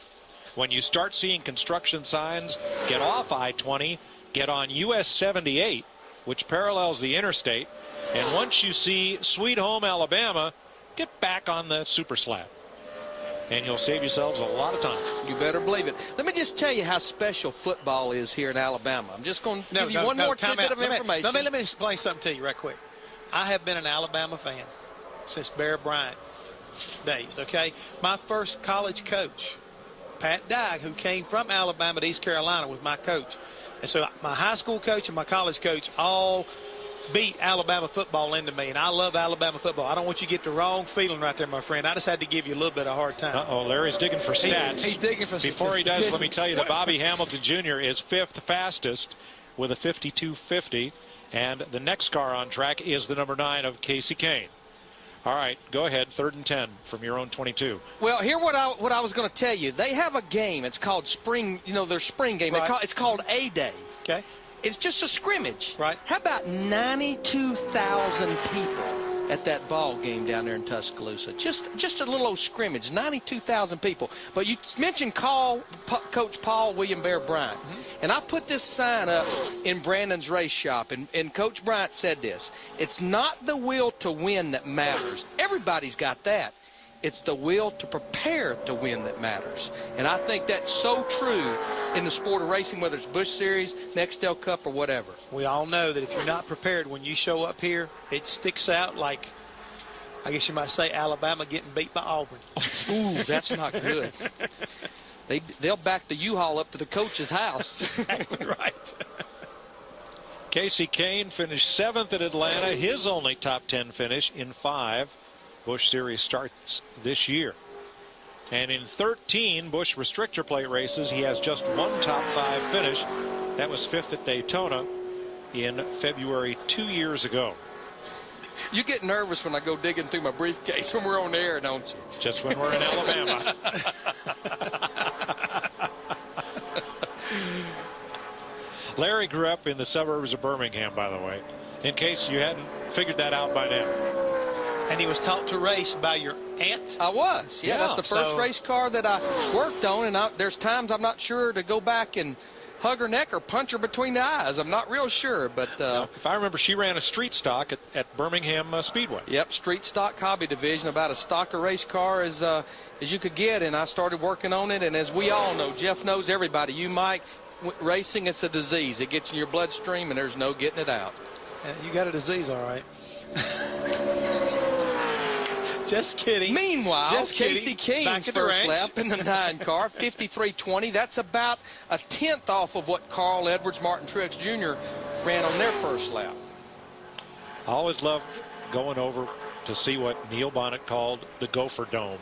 When you start seeing construction signs, get off I-20, get on US 78, which parallels the interstate, and once you see Sweet Home, Alabama, get back on the super slab. And you'll save yourselves a lot of time. You better believe it. Let me just tell you how special football is here in Alabama. I'm just going to give you one more tidbit of information. Let me explain something to you right quick. I have been an Alabama fan since Bear Bryant days, okay? My first college coach, Pat Dye, who came from Alabama to East Carolina, was my coach. And so my high school coach and my college coach all beat Alabama football into me, and I love Alabama football. I don't want you to get the wrong feeling right there, my friend. I just had to give you a little bit of a hard time. Uh-oh, Larry's digging for stats. He's digging for Before he does, let me tell you that Bobby Hamilton Jr. is 5th fastest with a 52.50, and the next car on track is the number 9 of Casey Kane. All right, go ahead, 3rd and 10 from your own 22. Well, here what I was going to tell you. They have a game. It's called spring, their spring game. Right. It's called A-Day. Okay. It's just a scrimmage. Right. How about 92,000 people at that ball game down there in Tuscaloosa? Just a little old scrimmage, 92,000 people. But you mentioned Coach Paul William Bear Bryant. Mm-hmm. And I put this sign up in Brandon's race shop, and Coach Bryant said this: it's not the will to win that matters. Everybody's got that. It's the will to prepare to win that matters. And I think that's so true in the sport of racing, whether it's Busch Series, Nextel Cup, or whatever. We all know that if you're not prepared when you show up here, it sticks out like, I guess you might say, Alabama getting beat by Auburn. Ooh, that's not good. They'll back the U-Haul up to the coach's house. That's exactly right. Casey Kane finished 7th at Atlanta, his only top 10 finish in 5 Busch Series starts this year. And in 13 Busch restrictor plate races, he has just one top 5 finish. That was 5th at Daytona in February 2 years ago. You get nervous when I go digging through my briefcase when we're on the air, don't you? Just when we're in Alabama. Larry grew up in the suburbs of Birmingham, by the way, in case you hadn't figured that out by now. And he was taught to race by your aunt? I was. Yeah, that's the first race car that I worked on, and there's times I'm not sure to go back and hug her neck or punch her between the eyes. I'm not real sure, but if I remember, she ran a street stock at Birmingham Speedway. Yep, street stock hobby division, about as stock a race car as you could get, and I started working on it. And as we all know, Jeff knows, everybody, you, Mike, racing, it's a disease. It gets in your bloodstream, and there's no getting it out. You got a disease, all right. Just kidding. Meanwhile, Just Casey kidding. Kane's first lap in the 9 car, 53.20. That's about a 10th off of what Carl Edwards, Martin Truex Jr. ran on their first lap. I always loved going over to see what Neil Bonnet called the Gopher Dome,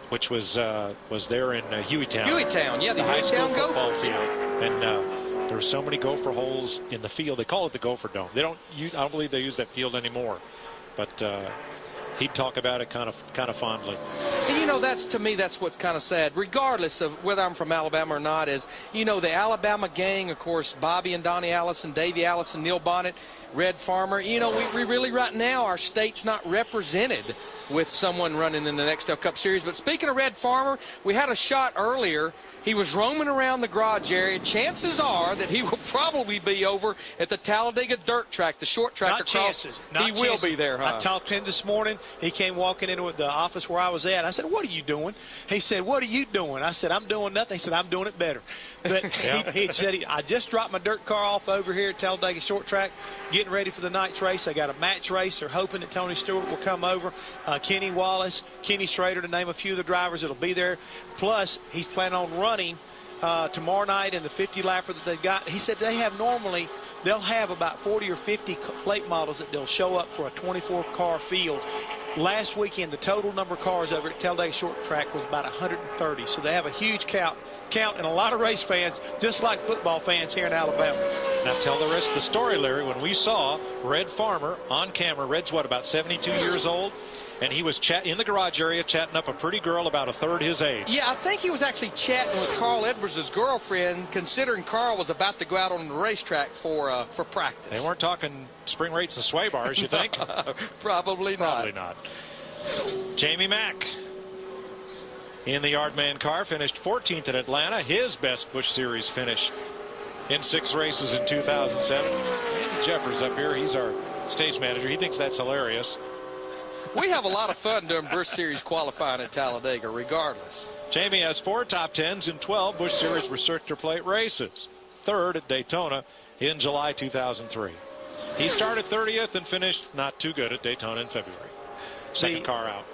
which was there in Hueytown. Hueytown, yeah, the high school Hueytown football Gopher. field. And there were so many gopher holes in the field. They call it the Gopher Dome. I don't believe they use that field anymore. but he'd talk about it kind of fondly. And, you know, that's, to me, that's what's kind of sad, regardless of whether I'm from Alabama or not, is, you know, the Alabama gang, of course, Bobby and Donnie Allison, Davey Allison, Neil Bonnet, Red Farmer. You know, we really, right now, our state's not represented with someone running in the Nextel Cup Series. But speaking of Red Farmer, we had a shot earlier. He was roaming around the garage area. Chances are that he will probably be over at the Talladega dirt track, the short track Not across. chances. Not He will chances. be there, huh? I talked to him this morning. He came walking into the office where I was at. I said, "What are you doing?" He said, "What are you doing?" I said, "I'm doing nothing." He said, "I'm doing it better." But he said, "I just dropped my dirt car off over here at Talladega short track, getting ready for the night's race. I got a match race. They're hoping that Tony Stewart will come over. Kenny Wallace, Kenny Schrader, to name a few of the drivers that'll be there. Plus, he's planning on running tomorrow night in the 50 lapper that they've got." He said they'll have about 40 or 50 late models that they'll show up for a 24-car field. Last weekend, the total number of cars over at Talladega short track was about 130. So they have a huge count and a lot of race fans, just like football fans here in Alabama. Now tell the rest of the story, Larry. When we saw Red Farmer on camera, Red's what, about 72 years old? And he was in the garage area chatting up a pretty girl about a third his age. Yeah, I think he was actually chatting with Carl Edwards' girlfriend, considering Carl was about to go out on the racetrack for practice. They weren't talking spring rates and sway bars, you think? Probably not. Probably not. Jamie Mack in the Yardman car finished 14th at Atlanta. His best Busch Series finish in 6 races in 2007. Andy Jeffers up here, he's our stage manager. He thinks that's hilarious. We have a lot of fun doing Busch Series qualifying at Talladega, regardless. Jamie has 4 top 10s in 12 Busch Series restrictor plate races. 3rd at Daytona in July 2003. He started 30th and finished not too good at Daytona in February. Second car out.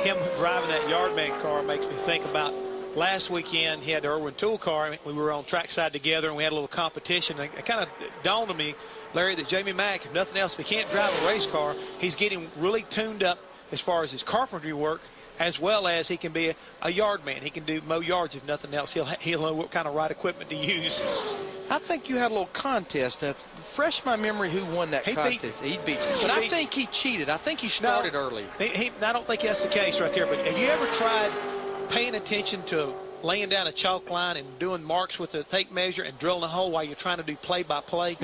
Him driving that Yardman car makes me think about last weekend. He had the Irwin Tool car. We were on trackside together, and we had a little competition. It kind of dawned on me, Larry, that Jamie Mack, if nothing else, if he can't drive a race car, he's getting really tuned up as far as his carpentry work, as well as he can be a yard man. He can mow yards, if nothing else. He'll know what kind of right equipment to use. I think you had a little contest. Refresh my memory who won that contest. He beat you. But I think he cheated. I think he started early. I don't think that's the case right there. But have you ever tried paying attention to laying down a chalk line and doing marks with a tape measure and drilling a hole while you're trying to do play-by-play?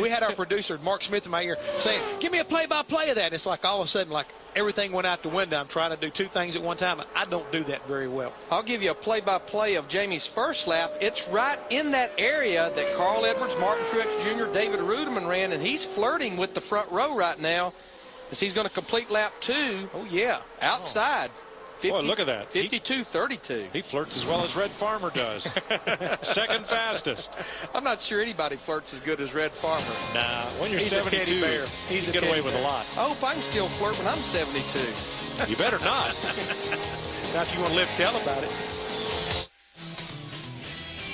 We had our producer, Mark Smith, in my ear saying, "Give me a play-by-play of that." It's like all of a sudden, like everything went out the window. I'm trying to do 2 things at one time. I don't do that very well. I'll give you a play-by-play of Jamie's first lap. It's right in that area that Carl Edwards, Martin Truex Jr., David Ruderman ran, and he's flirting with the front row right now as he's going to complete lap 2. Oh, yeah. Outside. 50, boy, look at that. 52-32. He flirts as well as Red Farmer does. Second fastest. I'm not sure anybody flirts as good as Red Farmer. Nah, when you're He's 72, a teddy bear. you can get away with a lot. I hope I can still flirt when I'm 72. You better not. Now, if you want to live, tell about it.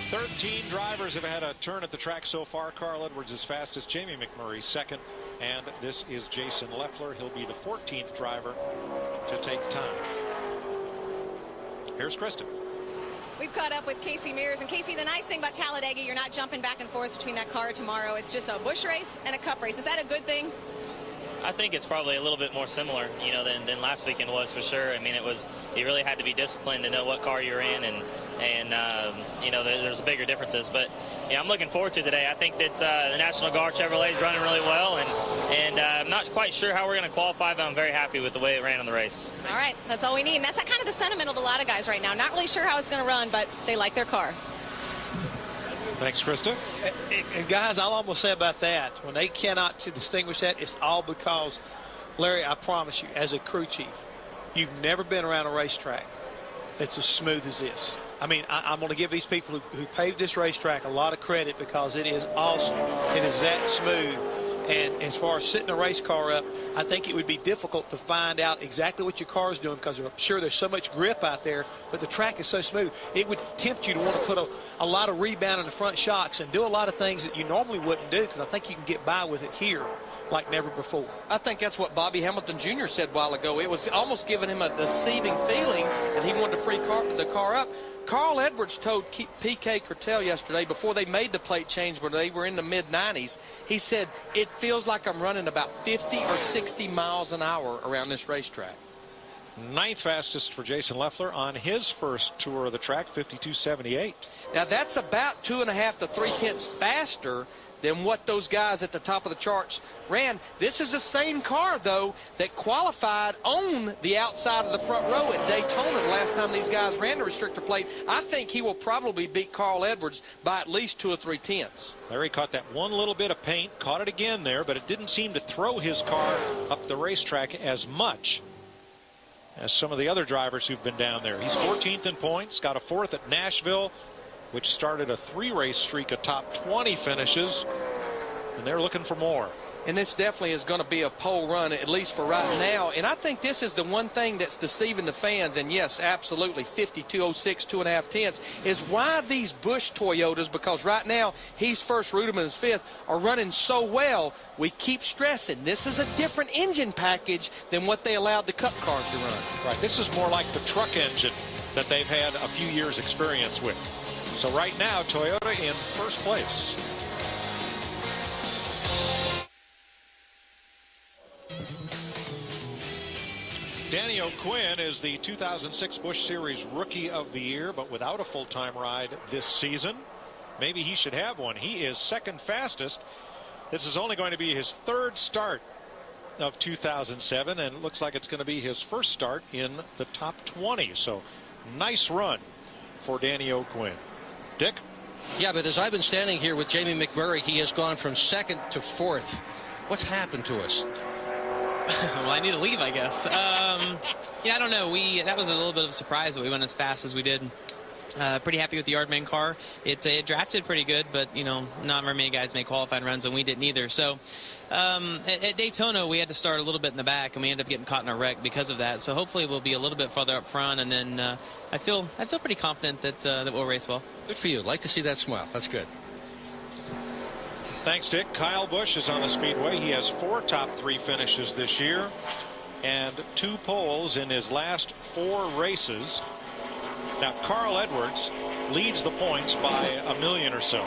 13 drivers have had a turn at the track so far. Carl Edwards is fastest, Jamie McMurray second, and this is Jason Leffler. He'll be the 14th driver to take time. Here's Kristen. We've caught up with Casey Mears. And Casey, the nice thing about Talladega, you're not jumping back and forth between that car tomorrow. It's just a Busch race and a Cup race. Is that a good thing? I think it's probably a little bit more similar, than last weekend was, for sure. I mean, you really had to be disciplined to know what car you're in, and there's bigger differences. But I'm looking forward to today. I think that the National Guard Chevrolet is running really well, and I'm not quite sure how we're going to qualify, but I'm very happy with the way it ran on the race. All right, that's all we need. And that's kind of the sentiment of a lot of guys right now. Not really sure how it's going to run, but they like their car. Thanks, Krista. And guys, I'll almost say about that, when they cannot distinguish that, it's all because, Larry, I promise you, as a crew chief, you've never been around a racetrack that's as smooth as this. I mean, I'm going to give these people who paved this racetrack a lot of credit because it is awesome. It is that smooth. And as far as setting a race car up, I think it would be difficult to find out exactly what your car is doing because I'm sure there's so much grip out there, but the track is so smooth. It would tempt you to want to put a lot of rebound in the front shocks and do a lot of things that you normally wouldn't do because I think you can get by with it here like never before. I think that's what Bobby Hamilton Jr. said a while ago. It was almost giving him a deceiving feeling that he wanted to free the car up. Carl Edwards told P.K. Curtel yesterday before they made the plate change where they were in the mid-90s, he said, it feels like I'm running about 50 or 60 miles an hour around this racetrack. 9th fastest for Jason Leffler on his first tour of the track, 52.78. Now, that's about 2.5 to 3/10 faster than what those guys at the top of the charts ran. This is the same car, though, that qualified on the outside of the front row at Daytona the last time these guys ran the restrictor plate. I think he will probably beat Carl Edwards by at least 2 or 3/10. Larry caught that one little bit of paint, caught it again there, but it didn't seem to throw his car up the racetrack as much as some of the other drivers who've been down there. He's 14th in points, got a 4th at Nashville, which started a 3-race streak of top 20 finishes, and they're looking for more. And this definitely is going to be a pole run, at least for right now. And I think this is the one thing that's deceiving the fans, and yes, absolutely, 52.06, 2.5 is why these Busch Toyotas, because right now he's first, Ruderman is 5th, are running so well. We keep stressing this is a different engine package than what they allowed the Cup cars to run. Right, this is more like the truck engine that they've had a few years experience with. So right now, Toyota in first place. Danny O'Quinn is the 2006 Busch Series Rookie of the Year, but without a full-time ride this season. Maybe he should have one. He is second fastest. This is only going to be his 3rd start of 2007, and it looks like it's going to be his first start in the top 20. So nice run for Danny O'Quinn. Dick? Yeah, but as I've been standing here with Jamie McMurray, he has gone from 2nd to 4th. What's happened to us? Well, I need to leave, I guess. Yeah, I don't know. That was a little bit of a surprise that we went as fast as we did. Pretty happy with the Yardman car. It drafted pretty good, but, you know, not very many guys made qualifying runs, and we didn't either. So at Daytona, we had to start a little bit in the back, and we ended up getting caught in a wreck because of that. So hopefully we'll be a little bit farther up front, and then I feel pretty confident that we'll race well. Good for you. Like to see that smile. That's good. Thanks, Dick. Kyle Busch is on the speedway. He has 4 top 3 finishes this year and 2 poles in his last 4 races. Now, Carl Edwards leads the points by a million or so.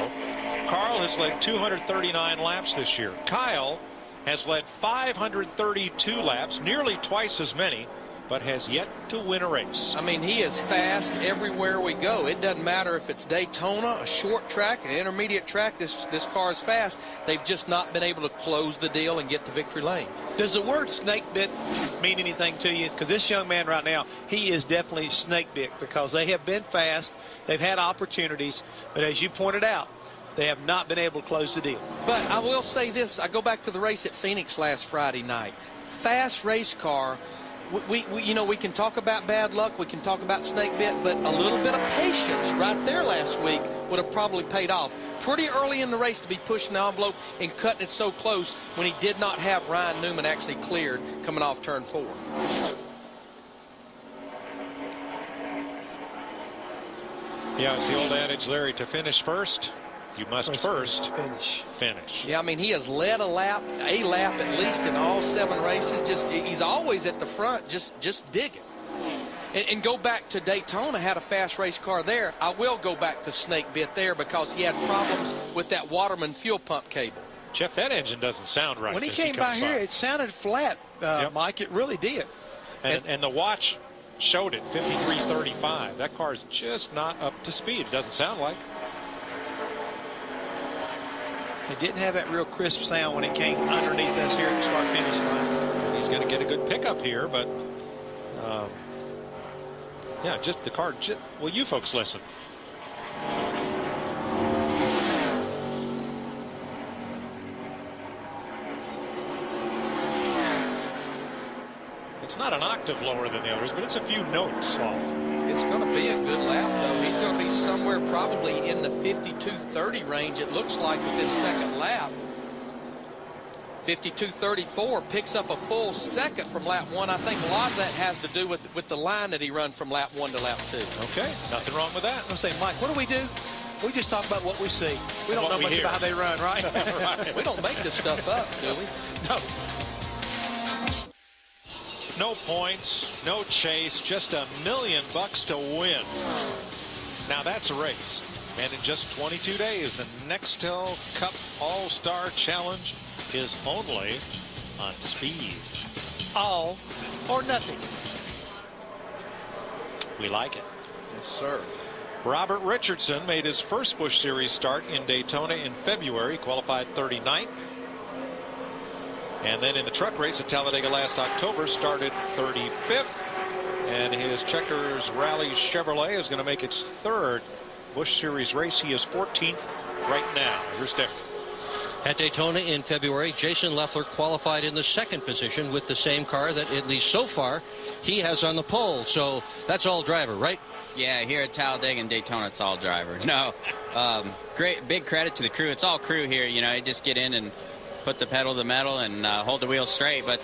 Carl has led 239 laps this year. Kyle has led 532 laps, nearly twice as many, but has yet to win a race. I mean, he is fast everywhere we go. It doesn't matter if it's Daytona, a short track, an intermediate track. This car is fast. They've just not been able to close the deal and get to victory lane. Does the word snake bit mean anything to you? Because this young man right now, he is definitely snake bit because they have been fast. They've had opportunities. But as you pointed out, they have not been able to close the deal. But I will say this. I go back to the race at Phoenix last Friday night. Fast race car. We can talk about bad luck, we can talk about snake bit, but a little bit of patience right there last week would have probably paid off. Pretty early in the race to be pushing the envelope and cutting it so close when he did not have Ryan Newman actually cleared coming off turn 4. Yeah, it's the old adage, Larry, to finish first, you must first finish. Yeah, I mean, he has led a lap at least in all 7 races. He's always at the front, just digging. And go back to Daytona, had a fast race car there. I will go back to snake bit there because he had problems with that Waterman fuel pump cable. Jeff, that engine doesn't sound right. When he came by here, it sounded flat, Mike. It really did. And the watch showed it, 53.35. That car is just not up to speed. It doesn't sound like. It didn't have that real crisp sound when it came underneath us here at the start-finish line. He's going to get a good pickup here, but yeah, just the car. Well, you folks listen. It's not an octave lower than the others, but it's a few notes off. It's going to be a good lap, though. He's going to be somewhere probably in the 52.30 range, it looks like, with this second lap. 52.34 picks up a full second from lap 1. I think a lot of that has to do with the line that he run from lap 1 to lap 2. Okay, nothing wrong with that. I'm saying, Mike, what do? We just talk about what we see. We don't know much about how they run, right? Right. We don't make this stuff up, do we? No. No points, no chase, just $1 million to win. Now that's a race. And in just 22 days, the Nextel Cup All-Star Challenge is only on speed. All or nothing. We like it. Yes, sir. Robert Richardson made his first Busch Series start in Daytona in February, qualified 39th. And then in the truck race at Talladega last October, started 35th. And his Checkers Rally Chevrolet is going to make its third Busch Series race. He is 14th right now. Here's Dick. At Daytona in February, Jason Leffler qualified in the second position with the same car that, at least so far, he has on the pole. So that's all driver, right? Yeah, here at Talladega and Daytona, it's all driver. No, great, big credit to the crew. It's all crew here. You know, you just get in and put the pedal to the metal and hold the wheels straight. But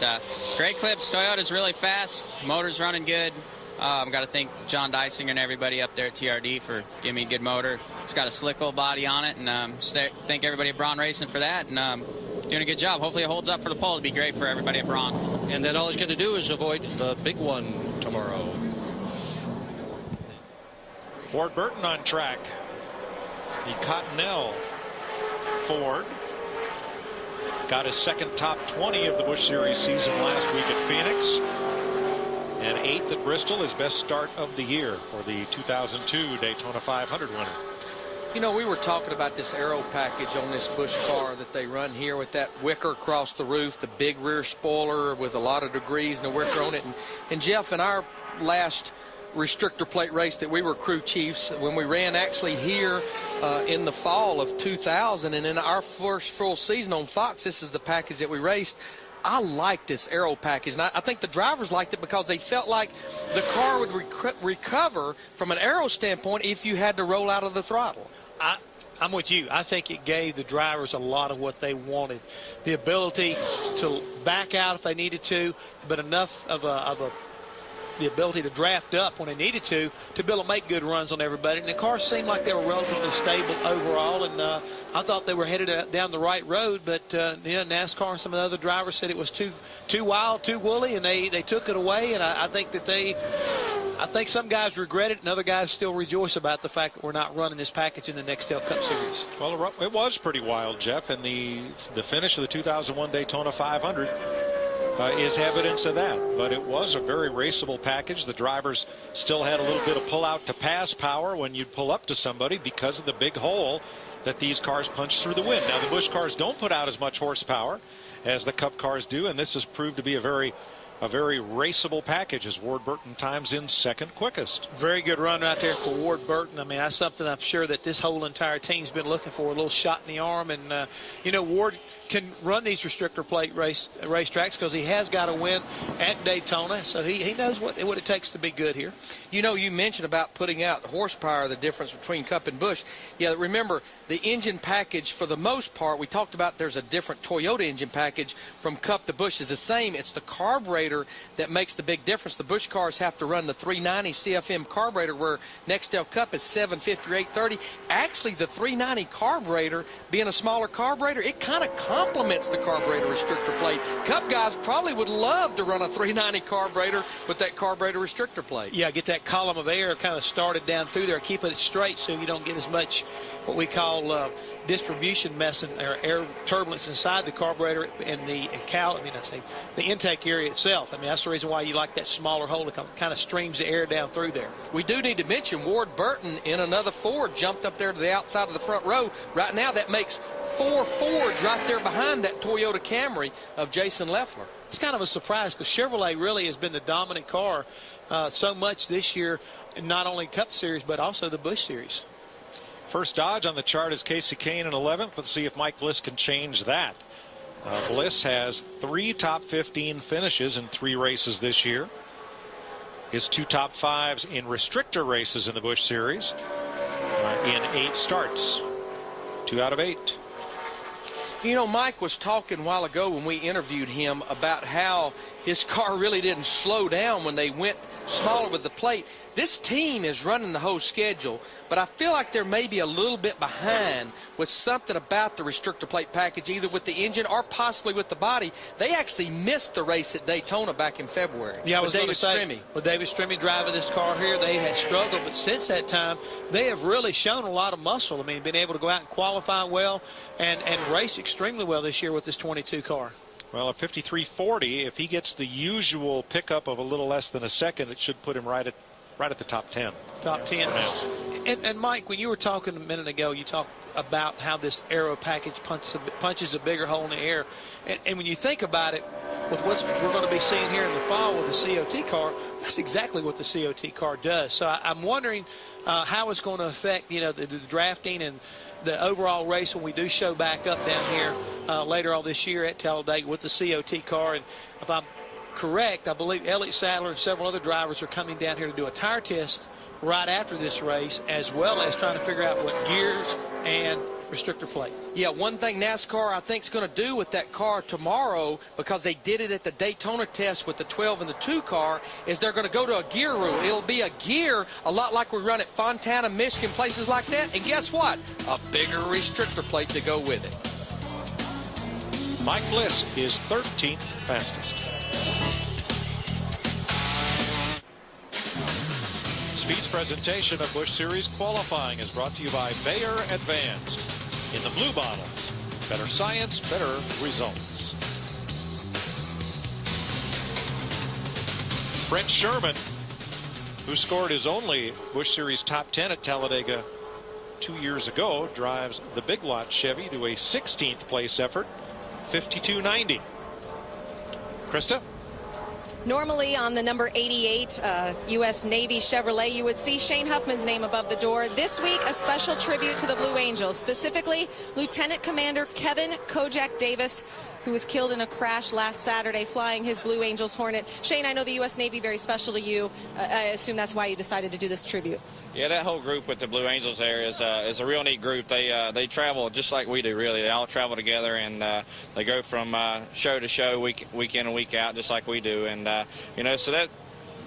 great clips. Toyota's really fast. Motor's running good. I've got to thank John Dysinger and everybody up there at TRD for giving me a good motor. It's got a slick old body on it, and thank everybody at Braun Racing for that, and doing a good job. Hopefully it holds up for the pole. It'd be great for everybody at Braun. And then all he's going to do is avoid the big one tomorrow. Ward Burton on track. The Cottonelle Ford got his second top 20 of the Busch Series season last week at Phoenix. And 8th at Bristol, his best start of the year for the 2002 Daytona 500 winner. You know, we were talking about this aero package on this Busch car that they run here with that wicker across the roof, the big rear spoiler with a lot of degrees and a wicker on it. And Jeff, in our last restrictor plate race that we were crew chiefs, when we ran actually here in the fall of 2000, and in our first full season on Fox, this is the package that we raced. I like this aero package, and I think the drivers liked it because they felt like the car would recover from an aero standpoint if you had to roll out of the throttle. I'm with you. I think it gave the drivers a lot of what they wanted. The ability to back out if they needed to, but enough of the ability to draft up when they needed to be able to make good runs on everybody. And the cars seemed like they were relatively stable overall, and I thought they were headed down the right road, but NASCAR and some of the other drivers said it was too wild, too woolly, and they took it away. And I think that I think some guys regret it, and other guys still rejoice about the fact that we're not running this package in the Nextel Cup Series. Well, it was pretty wild, Jeff, and the finish of the 2001 Daytona 500 is evidence of that. But it was a very raceable package. The drivers still had a little bit of pull-out to pass power when you'd pull up to somebody because of the big hole that these cars punch through the wind. Now, the Busch cars don't put out as much horsepower as the Cup cars do, and this has proved to be a very raceable package as Ward Burton times in second quickest. Very good run right there for Ward Burton. I mean, that's something I'm sure that this whole entire team's been looking for, a little shot in the arm. And, Ward can run these restrictor plate racetracks because he has got a win at Daytona, so he knows what it takes to be good here. You know, you mentioned about putting out horsepower, the difference between Cup and Busch. Yeah, remember, the engine package, for the most part, we talked about there's a different Toyota engine package from Cup to Busch is the same. It's the carburetor that makes the big difference. The Busch cars have to run the 390 CFM carburetor, where Nextel Cup is 750 or 830. Actually, the 390 carburetor, being a smaller carburetor, it kind of complements the carburetor restrictor plate. Cup guys probably would love to run a 390 carburetor with that carburetor restrictor plate. Yeah, get that column of air kind of started down through there, keep it straight so you don't get as much what we call distribution mess or air turbulence inside the carburetor and the intake area itself. I mean, that's the reason why you like that smaller hole that kind of streams the air down through there. We do need to mention Ward Burton in another Ford jumped up there to the outside of the front row. Right now, that makes 4 Fords right there behind that Toyota Camry of Jason Leffler. It's kind of a surprise because Chevrolet really has been the dominant car so much this year, not only Cup Series but also the Busch Series. First Dodge on the chart is Casey Kane in 11th. Let's see if Mike Bliss can change that. Bliss has 3 top 15 finishes in 3 races this year. His 2 top 5s in restrictor races in the Busch Series in 8 starts. 2 out of 8. You know, Mike was talking a while ago when we interviewed him about how his car really didn't slow down when they went smaller with the plate. This team is running the whole schedule, but I feel like they're maybe a little bit behind with something about the restrictor plate package, either with the engine or possibly with the body. They actually missed the race at Daytona back in February. Yeah, I was going to say, with David Strimmy driving this car here, they had struggled, but since that time, they have really shown a lot of muscle. I mean, been able to go out and qualify well and race extremely well this year with this 22 car. Well, a 53.40, if he gets the usual pickup of a little less than a second, it should put him right at the top 10. Top 10. And Mike, when you were talking a minute ago, you talked about how this aero package punches a bigger hole in the air. And when you think about it, with what we're going to be seeing here in the fall with the COT car, that's exactly what the COT car does. So I'm wondering how it's going to affect, you know, the drafting and the overall race when we do show back up down here later on this year at Talladega with the COT car. And if I'm correct, I believe Elliott Sadler and several other drivers are coming down here to do a tire test right after this race, as well as trying to figure out what gears and restrictor plate. Yeah, one thing NASCAR I think is going to do with that car tomorrow, because they did it at the Daytona test with the 12 and the 2 car, is they're going to go to a gear rule. It'll be a gear a lot like we run at Fontana, Michigan, places like that. And guess what? A bigger restrictor plate to go with it. Mike Bliss is 13th fastest. Speed's presentation of Busch Series qualifying is brought to you by Bayer Advanced. In the blue bottles, better science, better results. Brent Sherman, who scored his only Busch Series top 10 at Talladega 2 years ago, drives the Big Lot Chevy to a 16th place effort, 52.90. Krista? Normally on the number 88 U.S. Navy Chevrolet, you would see Shane Huffman's name above the door. This week, a special tribute to the Blue Angels, specifically Lieutenant Commander Kevin Kojak Davis, who was killed in a crash last Saturday flying his Blue Angels Hornet. Shane, I know the U.S. Navy very special to you. I assume that's why you decided to do this tribute. Yeah, that whole group with the Blue Angels there is a real neat group. They travel just like we do, really. They all travel together, and they go from show to show, week in and week out, just like we do. And you know, so that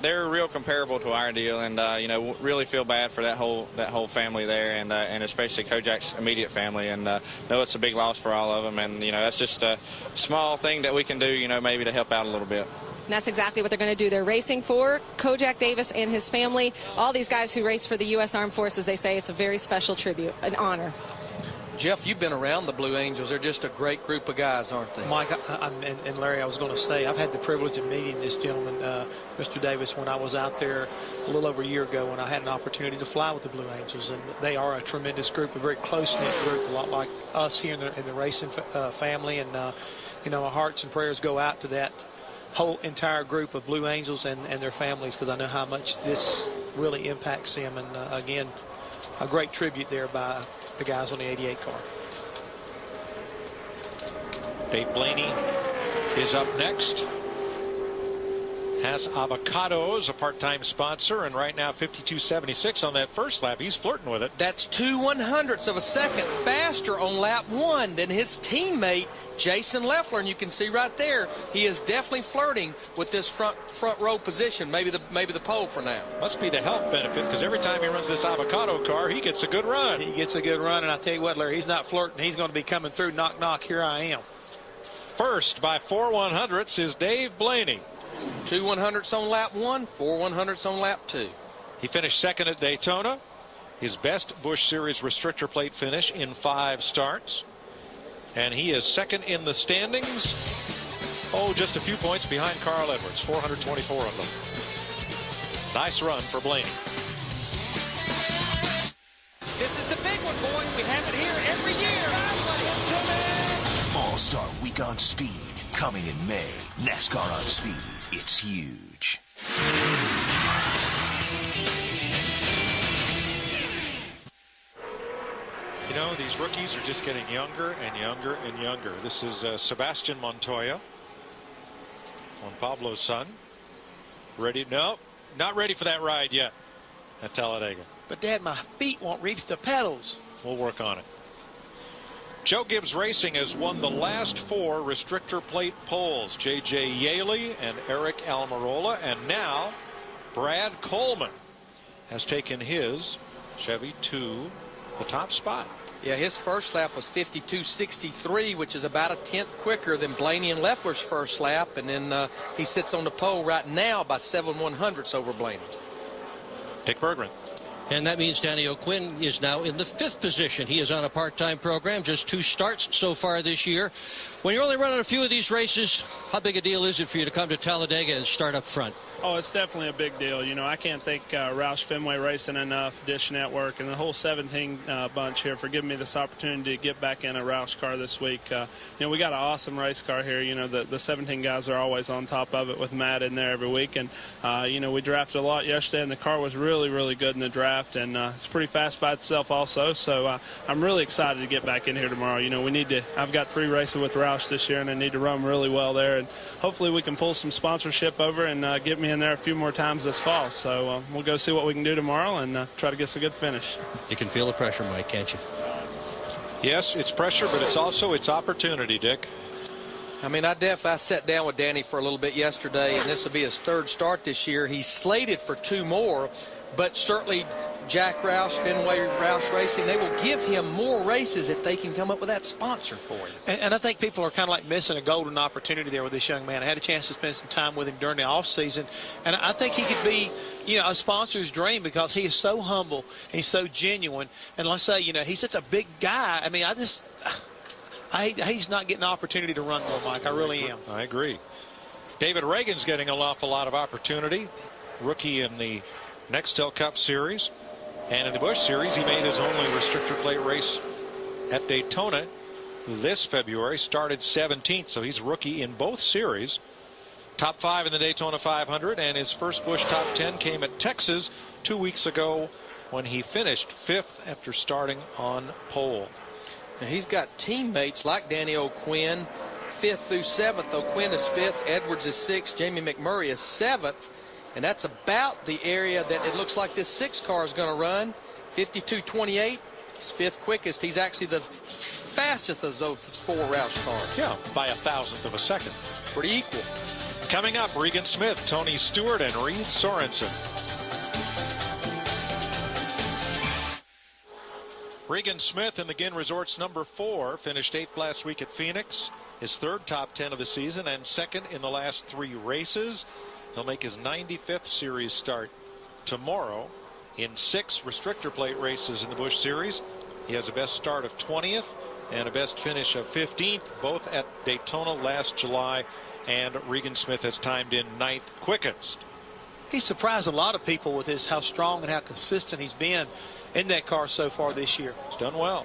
they're real comparable to our deal, and you know, really feel bad for that whole family there, and especially Kojak's immediate family. And know it's a big loss for all of them, and you know, that's just a small thing that we can do, you know, maybe to help out a little bit. And that's exactly what they're going to do. They're racing for Kojak Davis and his family. All these guys who race for the U.S. Armed Forces, they say it's a very special tribute, an honor. Jeff, you've been around the Blue Angels. They're just a great group of guys, aren't they? Mike and Larry, I was going to say, I've had the privilege of meeting this gentleman, Mr. Davis, when I was out there a little over a year ago, when I had an opportunity to fly with the Blue Angels. And they are a tremendous group, a very close-knit group, a lot like us here in the racing family. And, you know, our hearts and prayers go out to that whole entire group of Blue Angels and their families, because I know how much this really impacts them. And again, a great tribute there by the guys on the 88 car. Dave Blaney is up next. Has Avocados, a part-time sponsor, and right now 52.76 on that first lap. He's flirting with it. That's 2/100ths of a second faster on lap 1 than his teammate Jason Leffler, and you can see right there he is definitely flirting with this front row position, maybe the pole for now. Must be the health benefit, because every time he runs this Avocado car, he gets a good run. He gets a good run, and I tell you what, Larry, he's not flirting. He's going to be coming through. Knock, knock, here I am. First by 4/100ths is Dave Blaney. 2/100ths on lap 1, 4/100ths on lap 2. He finished second at Daytona. His best Busch Series restrictor plate finish in 5 starts. And he is second in the standings. Oh, just a few points behind Carl Edwards, 424 of them. Nice run for Blaney. This is the big one, boys. We have it here every year. All-Star Week on Speed, coming in May. NASCAR on Speed. It's huge. You know, these rookies are just getting younger and younger and younger. This is Sebastian Montoya, Juan Pablo's son. Ready? No, not ready for that ride yet at Talladega. But, Dad, my feet won't reach the pedals. We'll work on it. Joe Gibbs Racing has won the last 4 restrictor plate poles. J.J. Yaley and Eric Almirola, and now Brad Coleman has taken his Chevy to the top spot. Yeah, his first lap was 52.63, which is about a tenth quicker than Blaney and Leffler's first lap, and then he sits on the pole right now by 7/100ths over Blaney. Dick Bergman. And that means Danny O'Quinn is now in the 5th position. He is on a part-time program, just 2 starts so far this year. When you're only running a few of these races, how big a deal is it for you to come to Talladega and start up front? Oh, it's definitely a big deal. You know, I can't thank Roush Fenway Racing enough, Dish Network, and the whole 17 bunch here for giving me this opportunity to get back in a Roush car this week. You know, we got an awesome race car here. You know, the 17 guys are always on top of it with Matt in there every week. And, you know, we drafted a lot yesterday, and the car was really, really good in the draft. And it's pretty fast by itself also. So I'm really excited to get back in here tomorrow. You know, I've got 3 races with Roush this year, and I need to run really well there. And hopefully we can pull some sponsorship over and get me in there a few more times this fall. So we'll go see what we can do tomorrow and try to get us a good finish. You can feel the pressure, Mike, can't you? Yes, it's pressure, but it's also opportunity, Dick. I mean, I sat down with Danny for a little bit yesterday, and this will be his 3rd start this year. He's slated for 2 more, but certainly Jack Roush, Fenway Roush Racing, they will give him more races if they can come up with that sponsor for him. And I think people are kind of like missing a golden opportunity there with this young man. I had a chance to spend some time with him during the offseason, and I think he could be, you know, a sponsor's dream because he is so humble, he's so genuine, and let's say, you know, he's such a big guy. I mean, he's not getting an opportunity to run more, Mike. I really am. I agree. David Reagan's getting an awful lot of opportunity. Rookie in the Nextel Cup Series. And in the Busch Series, he made his only restrictor plate race at Daytona this February. Started 17th, so he's rookie in both series. Top 5 in the Daytona 500, and his first Busch top 10 came at Texas 2 weeks ago when he finished 5th after starting on pole. Now he's got teammates like Danny O'Quinn, 5th through 7th. O'Quinn is 5th, Edwards is 6th, Jamie McMurray is 7th. And that's about the area that it looks like this 6 car is going to run. 52.28. He's 5th quickest. He's actually the fastest of those 4 Roush cars. Yeah, by 1,000th of a second. Pretty equal. Coming up, Regan Smith, Tony Stewart, and Reed Sorensen. Regan Smith in the Ginn Resorts number 4 finished 8th last week at Phoenix. His 3rd top 10 of the season and 2nd in the last 3 races. He'll make his 95th series start tomorrow in 6 restrictor plate races in the Busch Series. He has a best start of 20th and a best finish of 15th, both at Daytona last July, and Regan Smith has timed in 9th quickest. He's surprised a lot of people with how strong and how consistent he's been in that car so far this year. He's done well.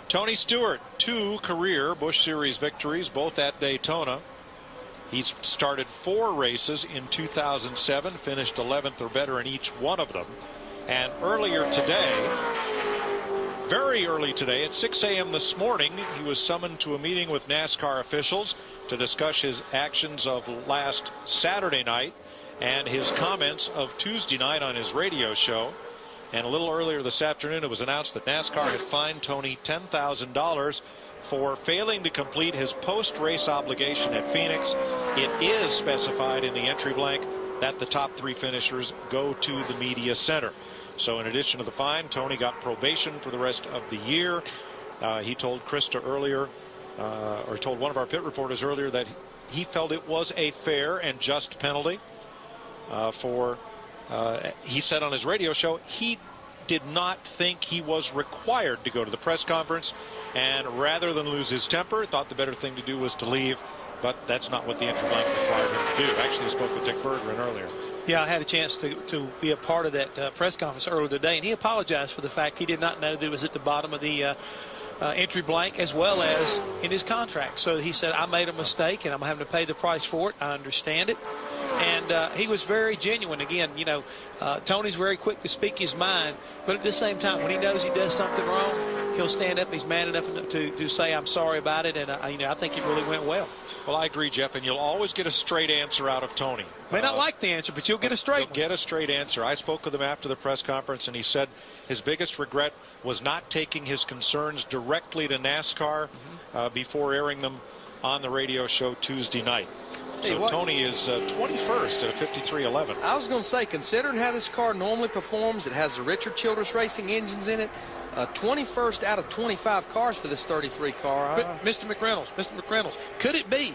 Tony Stewart, 2 career Busch Series victories, both at Daytona. He's started 4 races in 2007, finished 11th or better in each one of them. And earlier today, very early today, at 6 a.m. this morning, he was summoned to a meeting with NASCAR officials to discuss his actions of last Saturday night and his comments of Tuesday night on his radio show. And a little earlier this afternoon, it was announced that NASCAR had fined Tony $10,000 for failing to complete his post-race obligation at Phoenix. It is specified in the entry blank that the top 3 finishers go to the media center. So in addition to the fine, Tony got probation for the rest of the year. He told Krista earlier, or told one of our pit reporters earlier, that he felt it was a fair and just penalty he said on his radio show he did not think he was required to go to the press conference, and rather than lose his temper, thought the better thing to do was to leave. But that's not what the entry blank required him to do. Actually, I spoke with Dick Bergman earlier. Yeah, I had a chance to be a part of that press conference earlier today, and he apologized for the fact he did not know that it was at the bottom of the entry blank as well as in his contract. So he said, I made a mistake, and I'm having to pay the price for it. I understand it. And he was very genuine. Again, you know, Tony's very quick to speak his mind, but at the same time, when he knows he does something wrong, he'll stand up. He's man enough to say, I'm sorry about it. And, I think it really went well. Well, I agree, Jeff, and you'll always get a straight answer out of Tony. May not like the answer, but you'll get a straight one. You'll get a straight answer. I spoke with him after the press conference, and he said his biggest regret was not taking his concerns directly to NASCAR before airing them on the radio show Tuesday night. So Tony is 21st at a 53.11. I was going to say, considering how this car normally performs, it has the Richard Childress Racing engines in it. 21st out of 25 cars for this 33 car. Mr. McReynolds, could it be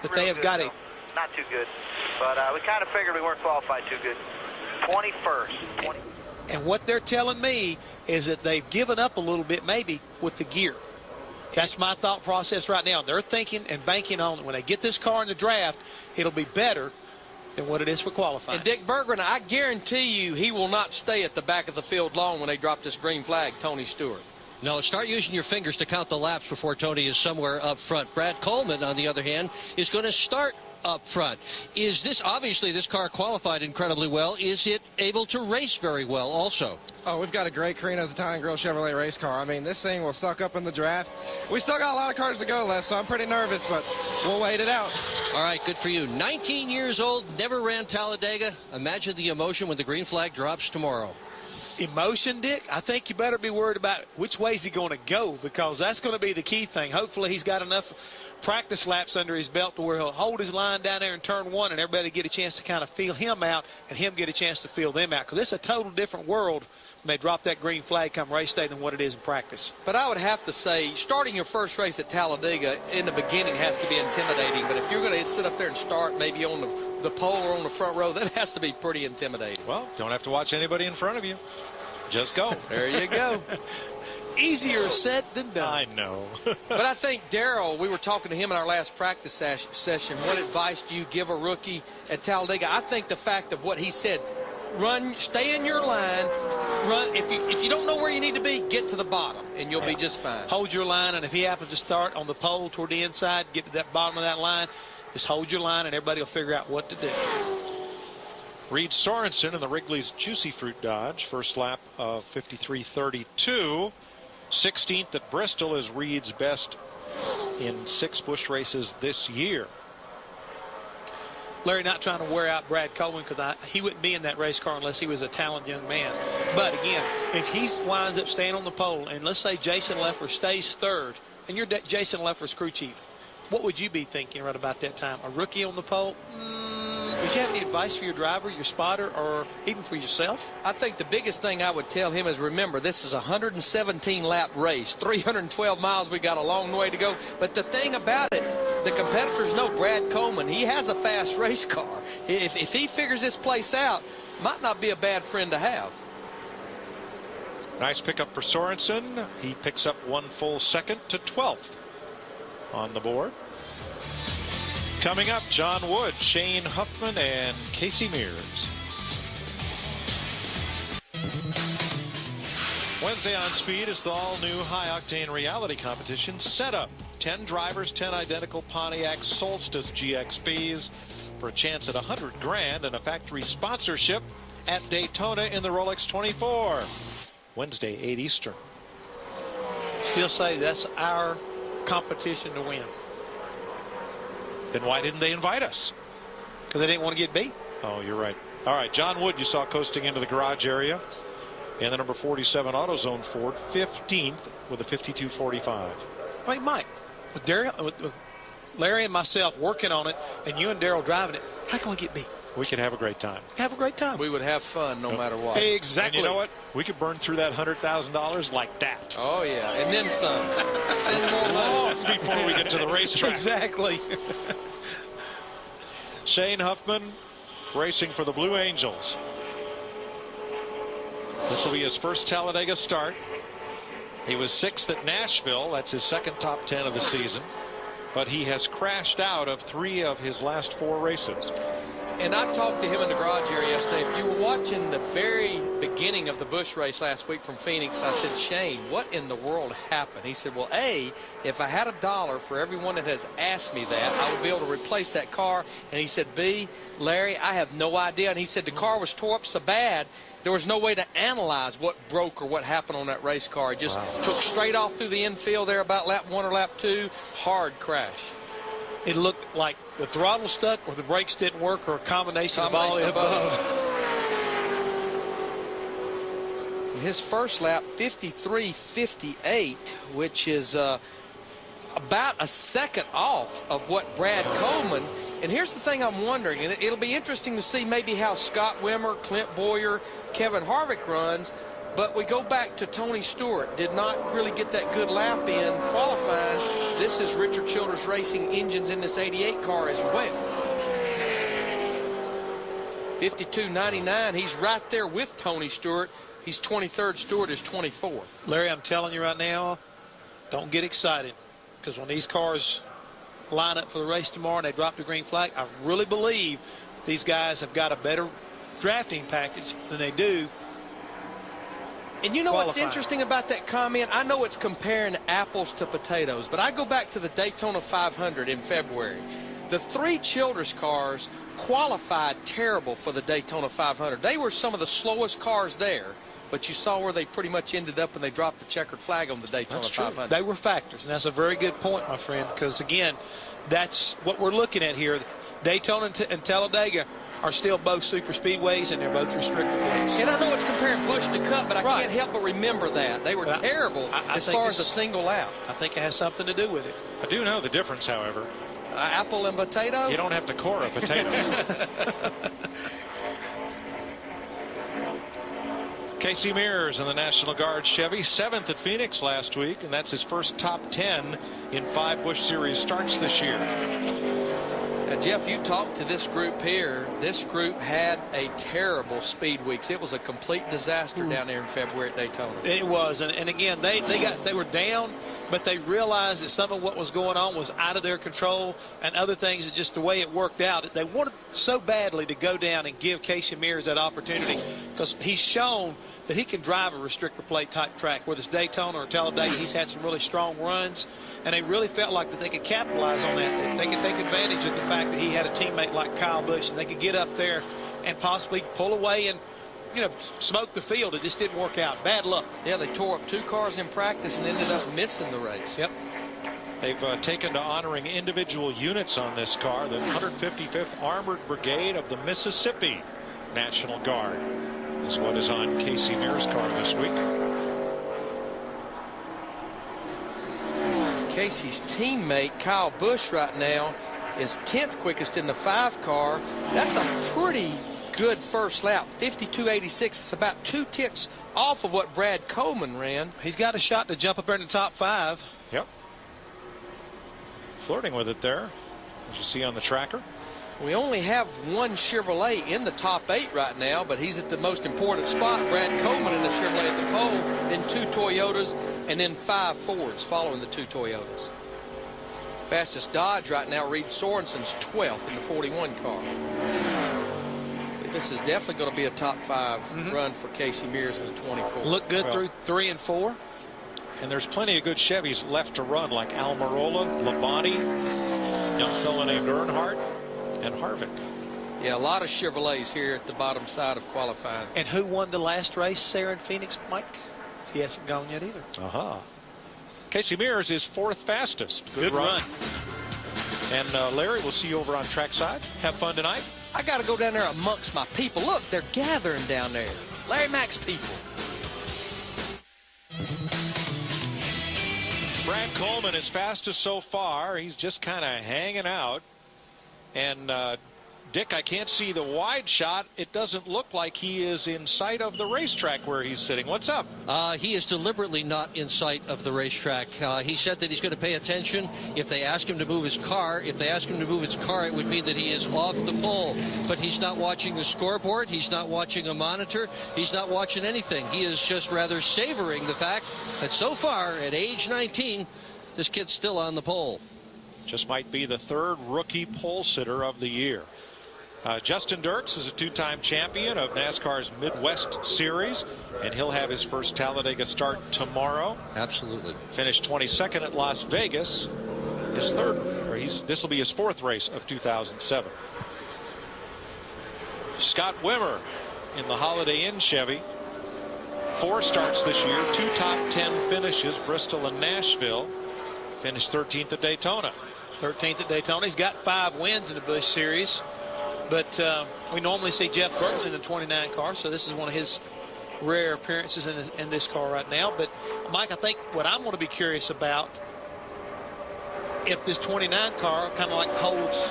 that they have got it? Not too good, but we kind of figured we weren't qualified too good. 21st. And what they're telling me is that they've given up a little bit maybe with the gear. That's my thought process right now. They're thinking and banking on when they get this car in the draft, it'll be better than what it is for qualifying. And Dick Berggren, I guarantee you he will not stay at the back of the field long when they drop this green flag, Tony Stewart. No, start using your fingers to count the laps before Tony is somewhere up front. Brad Coleman, on the other hand, is going to start up front. Is this, obviously this car qualified incredibly well. Is it able to race very well also? Oh, we've got a great Carino's Italian Grill Chevrolet race car. I mean, this thing will suck up in the draft. We still got a lot of cars to go, Les, so I'm pretty nervous, but we'll wait it out. All right, good for you. 19 years old, never ran Talladega. Imagine the emotion when the green flag drops tomorrow. Emotion, Dick? I think you better be worried about which way is he going to go, because that's going to be the key thing. Hopefully he's got enough practice laps under his belt to where he'll hold his line down there in turn one and everybody get a chance to kind of feel him out and him get a chance to feel them out, because it's a total different world when they drop that green flag come race day than what it is in practice. But I would have to say, starting your first race at Talladega in the beginning has to be intimidating. But if you're going to sit up there and start maybe on the pole or on the front row, that has to be pretty intimidating. Well, don't have to watch anybody in front of you. Just go. There you go. Easier said than done. I know. But I think Darrell, we were talking to him in our last practice session. What advice do you give a rookie at Talladega? I think the fact of what he said, stay in your line, run. If you don't know where you need to be, get to the bottom, and you'll be just fine. Hold your line, and if he happens to start on the pole toward the inside, get to that bottom of that line, just hold your line, and everybody will figure out what to do. Reed Sorensen in the Wrigley's Juicy Fruit Dodge. First lap of 53.32. 16th at Bristol is Reed's best in 6 Busch races this year. Larry not trying to wear out Brad Coleman, because he wouldn't be in that race car unless he was a talented young man. But again, if he winds up staying on the pole, and let's say Jason Leffler stays third, and you're Jason Leffler's crew chief, what would you be thinking right about that time? A rookie on the pole? Would you have any advice for your driver, your spotter, or even for yourself? I think the biggest thing I would tell him is, remember, this is a 117-lap race, 312 miles. We got a long way to go. But the thing about it, the competitors know Brad Coleman. He has a fast race car. If he figures this place out, might not be a bad friend to have. Nice pickup for Sorensen. He picks up 1 full second to 12th on the board. Coming up, John Wood, Shane Huffman, and Casey Mears. Wednesday on Speed is the all-new high-octane reality competition Setup. 10 drivers, 10 identical Pontiac Solstice GXPs for a chance at $100 grand and a factory sponsorship at Daytona in the Rolex 24. Wednesday, 8 Eastern. Still say that's our competition to win. Then why didn't they invite us? Because they didn't want to get beat. Oh, you're right. All right, John Wood, you saw coasting into the garage area. And the number 47 AutoZone Ford, 15th with a 52.45. I mean, Mike, with Larry and myself working on it, and you and Darrell driving it, how can we get beat? We could have a great time. Have a great time. We would have fun no matter what. Exactly. And you know what? We could burn through that $100,000 like that. Oh, yeah. And then some. Send more long before we get to the racetrack. Exactly. Shane Huffman racing for the Blue Angels. This will be his first Talladega start. He was 6th at Nashville. That's his second top 10 of the season. But he has crashed out of 3 of his last 4 races. And I talked to him in the garage area yesterday. If you were watching watching the very beginning of the Busch race last week from Phoenix, I said, Shane, what in the world happened? He said, well, A, if I had $1 for everyone that has asked me that, I would be able to replace that car. And he said, B, Larry, I have no idea. And he said the car was tore up so bad, there was no way to analyze what broke or what happened on that race car. It just took straight off through the infield there about lap 1 or lap 2. Hard crash. It looked like the throttle stuck or the brakes didn't work or a combination of all the above. His first lap, 53.58, which is about a second off of what Brad Coleman. And here's the thing I'm wondering, and it'll be interesting to see maybe how Scott Wimmer, Clint Boyer, Kevin Harvick runs. But we go back to Tony Stewart. Did not really get that good lap in qualifying. This is Richard Childress Racing engines in this 88 car as well. 52.99. He's right there with Tony Stewart. He's 23rd. Stewart is 24th. Larry, I'm telling you right now, don't get excited. Because when these cars line up for the race tomorrow and they drop the green flag, I really believe these guys have got a better drafting package than they do. And you know what's interesting about that comment? I know it's comparing apples to potatoes, but I go back to the Daytona 500 in February. The 3 Childress cars qualified terrible for the Daytona 500. They were some of the slowest cars there, but you saw where they pretty much ended up when they dropped the checkered flag on the Daytona 500. They were factors, and that's a very good point, my friend, because, again, that's what we're looking at here. Daytona and Talladega are still both super speedways, and they're both restricted plates. And I know it's comparing Busch to Cup, but I can't help but remember that. They were terrible as far as a single lap. I think it has something to do with it. I do know the difference, however. Apple and potato? You don't have to core a potato. Casey Mears in the National Guard Chevy, 7th at Phoenix last week, and that's his first top 10 in 5 Busch Series starts this year. Now, Jeff, you talked to this group here. This group had a terrible speed weeks. It was a complete disaster down there in February at Daytona. It was, and again, they were down, but they realized that some of what was going on was out of their control, and other things, just the way it worked out. They wanted so badly to go down and give Casey Mears that opportunity, because he's shown that he can drive a restrictor plate type track, whether it's Daytona or Talladega. He's had some really strong runs, and they really felt like that they could capitalize on that. They could take advantage of the fact that he had a teammate like Kyle Busch, and they could get up there and possibly pull away and, you know, smoke the field. It just didn't work out. Bad luck. Yeah, they tore up 2 cars in practice and ended up missing the race. Yep. They've taken to honoring individual units on this car. The 155th Armored Brigade of the Mississippi National Guard is what is on Casey Mears' car this week. Casey's teammate, Kyle Busch, right now is 10th quickest in the 5 car. That's a pretty good first lap. 52.86. It's about 2 ticks off of what Brad Coleman ran. He's got a shot to jump up there in the top 5. Yep. Flirting with it there, as you see on the tracker. We only have 1 Chevrolet in the top 8 right now, but he's at the most important spot. Brad Coleman in the Chevrolet at the pole, then 2 Toyotas, and then 5 Fords following the 2 Toyotas. Fastest Dodge right now, Reed Sorensen's 12th in the 41 car. This is definitely going to be a top 5 run for Casey Mears in the 24. Look good through 3 and 4. And there's plenty of good Chevys left to run, like Almirola, Labonte, young fellow named Earnhardt, and Harvick. Yeah, a lot of Chevrolets here at the bottom side of qualifying. And who won the last race there in Phoenix, Mike? He hasn't gone yet either. Casey Mears is 4th fastest. Good run. And Larry, we'll see you over on trackside. Have fun tonight. I got to go down there amongst my people. Look, they're gathering down there. Larry Mack's people. Brad Coleman is fastest so far. He's just kind of hanging out. And Dick, I can't see the wide shot. It doesn't look like he is in sight of the racetrack where he's sitting. What's up? He is deliberately not in sight of the racetrack. He said that he's going to pay attention if they ask him to move his car. If they ask him to move his car, it would mean that he is off the pole. But he's not watching the scoreboard. He's not watching a monitor. He's not watching anything. He is just rather savoring the fact that so far, at age 19, this kid's still on the pole. Just might be the 3rd rookie pole sitter of the year. Justin Dirks is a two-time champion of NASCAR's Midwest Series, and he'll have his first Talladega start tomorrow. Absolutely. Finished 22nd at Las Vegas. His this will be his fourth race of 2007. Scott Wimmer in the Holiday Inn Chevy. 4 starts this year, 2 top 10 finishes, Bristol and Nashville. Finished 13th at Daytona. 13th at Daytona. He's got 5 wins in the Busch Series. But we normally see Jeff Burton in the 29 car, so this is one of his rare appearances in this car right now. But, Mike, I think what I'm going to be curious about, if this 29 car kind of like holds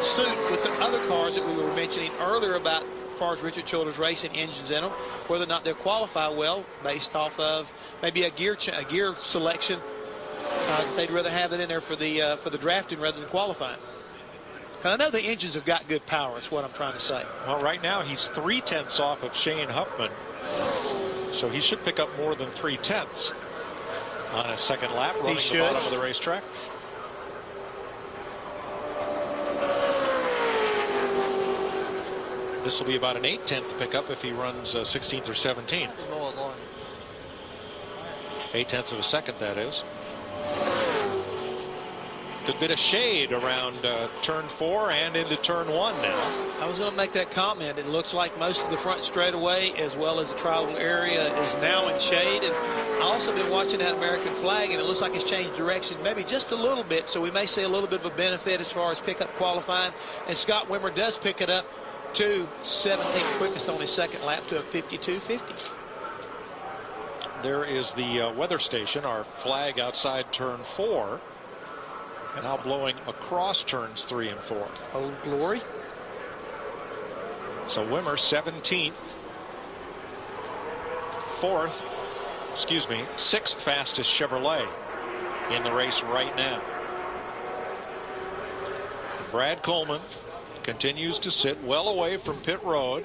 suit with the other cars that we were mentioning earlier about as far as Richard Childers racing engines in them, whether or not they'll qualify well based off of maybe a gear selection. They'd rather have it in there for the drafting rather than qualifying. And I know the engines have got good power, is what I'm trying to say. Well, right now he's 3/10 off of Shane Huffman, so he should pick up more than 3/10 on his second lap, running the bottom of the racetrack. This will be about an 8/10 pickup if he runs 16th or 17th. 8/10 of a second, that is. Good bit of shade around turn 4 and into turn 1 now. I was going to make that comment. It looks like most of the front straightaway as well as the tribal area is now in shade. And I also been watching that American flag, and it looks like it's changed direction maybe just a little bit. So we may see a little bit of a benefit as far as pickup qualifying. And Scott Wimmer does pick it up to 17th quickest on his second lap to a 52.50. There is the weather station, our flag outside turn 4. And now blowing across turns 3 and 4. Oh, glory. So Wimmer 17th. 6th fastest Chevrolet in the race right now. Brad Coleman continues to sit well away from pit road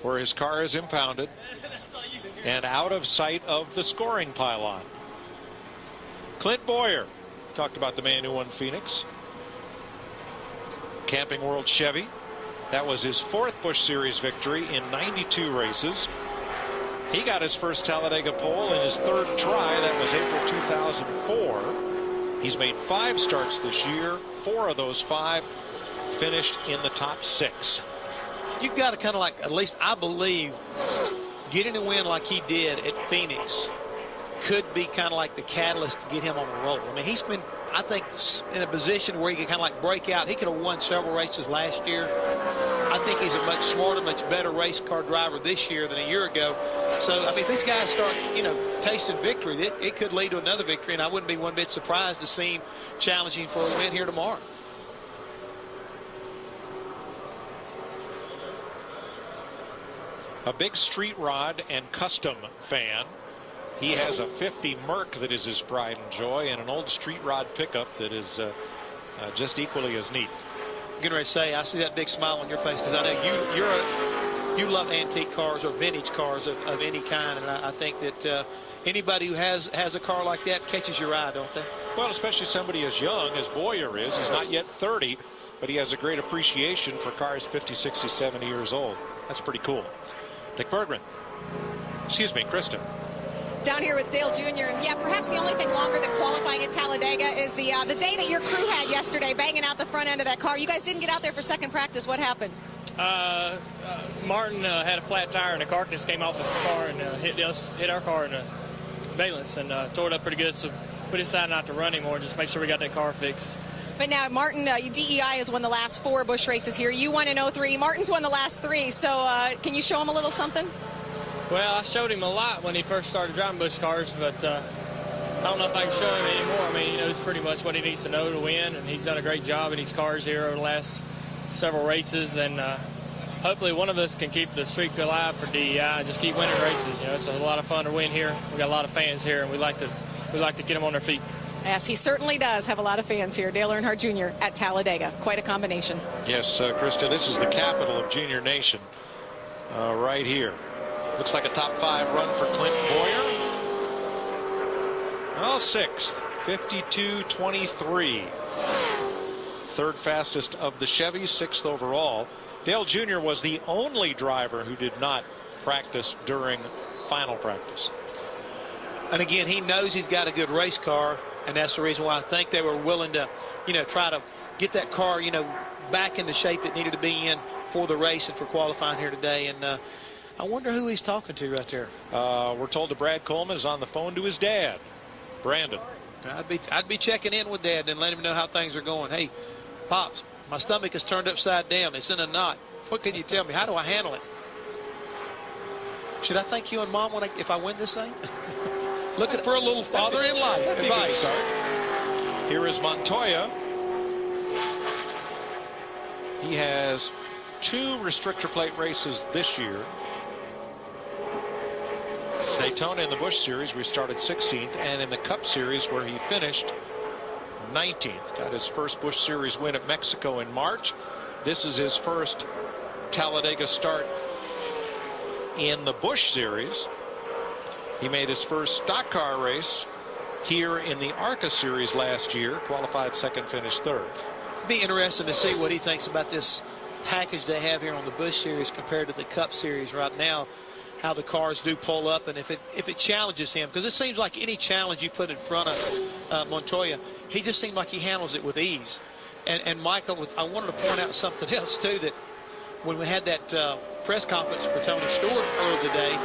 where his car is impounded and out of sight of the scoring pylon. Clint Boyer. Talked about the man who won Phoenix. Camping World Chevy. That was his 4th Busch Series victory in 92 races. He got his first Talladega pole in his 3rd try. That was April 2004. He's made 5 starts this year. 4 of those 5 finished in the top 6. You've got to kind of like, at least I believe, getting a win like he did at Phoenix could be kind of like the catalyst to get him on the roll. I mean, he's been, I think, in a position where he can kind of like break out. He could have won several races last year. I think he's a much smarter, much better race car driver this year than a year ago. So, I mean, if these guys start, tasting victory, it could lead to another victory, and I wouldn't be one bit surprised to see him challenging for a win here tomorrow. A big street rod and custom fan. He has a 50 Merc that is his pride and joy, and an old street rod pickup that is just equally as neat. I'm getting ready to say, I see that big smile on your face because I know you love antique cars or vintage cars of any kind, and I think that anybody who has a car like that catches your eye, don't they? Well, especially somebody as young as Boyer is. He's not yet 30, but he has a great appreciation for cars 50, 60, 70 years old. That's pretty cool. Dick Bergman. Excuse me, Kristen. Down here with Dale Jr. And yeah, perhaps the only thing longer than qualifying at Talladega is the day that your crew had yesterday, banging out the front end of that car. You guys didn't get out there for second practice. What happened? Martin had a flat tire and the carcass came off his car and hit our car in the valence and tore it up pretty good. So we decided not to run anymore, just make sure we got that car fixed. But now, Martin, DEI has won the last 4 Busch races here. You won in 03. Martin's won the last 3. So can you show him a little something? Well, I showed him a lot when he first started driving Busch cars, but I don't know if I can show him anymore. I mean, he knows pretty much what he needs to know to win, and he's done a great job in these cars here over the last several races, and hopefully one of us can keep the streak alive for DEI and just keep winning races. It's a lot of fun to win here. We got a lot of fans here, and we like to get them on their feet. Yes, he certainly does have a lot of fans here. Dale Earnhardt Jr. at Talladega. Quite a combination. Yes, Krista, this is the capital of Junior Nation right here. Looks like a top 5 run for Clint Boyer. Well, 6th, 52.23. 3rd fastest of the Chevys, 6th overall. Dale Jr. was the only driver who did not practice during final practice. And again, he knows he's got a good race car, and that's the reason why I think they were willing to, try to get that car, back in the shape it needed to be in for the race and for qualifying here today. And I wonder who he's talking to right there. We're told that Brad Coleman is on the phone to his dad, Brandon. I'd be checking in with Dad and letting him know how things are going. Hey, Pops, my stomach is turned upside down. It's in a knot. What can you tell me? How do I handle it? Should I thank you and Mom if I win this thing? Looking for a little father-in-law advice. Here is Montoya. He has 2 restrictor plate races this year. Daytona in the Busch Series, we started 16th, and in the Cup Series, where he finished 19th. Got his first Busch Series win at Mexico in March. This is his first Talladega start in the Busch Series. He made his first stock car race here in the ARCA Series last year, qualified second, finished third. It'd be interesting to see what he thinks about this package they have here on the Busch Series compared to the Cup Series right now, how the cars do pull up, and if it challenges him, because it seems like any challenge you put in front of Montoya, he just seemed like he handles it with ease. And Michael, I wanted to point out something else too, that when we had that press conference for Tony Stewart earlier today,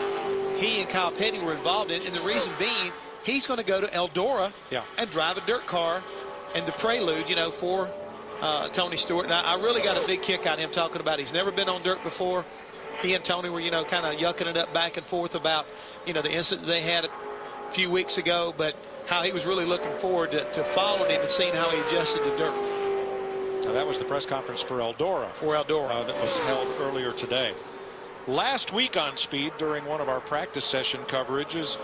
he and Kyle Petty were involved in it, and the reason being, he's going to go to Eldora and drive a dirt car and the prelude, for Tony Stewart. And I really got a big kick out of him talking about he's never been on dirt before. He and Tony were, kind of yucking it up back and forth about, the incident they had a few weeks ago, but how he was really looking forward to following him and seeing how he adjusted to dirt. Now, that was the press conference for Eldora. That was held earlier today. Last week on Speed, during one of our practice session coverages,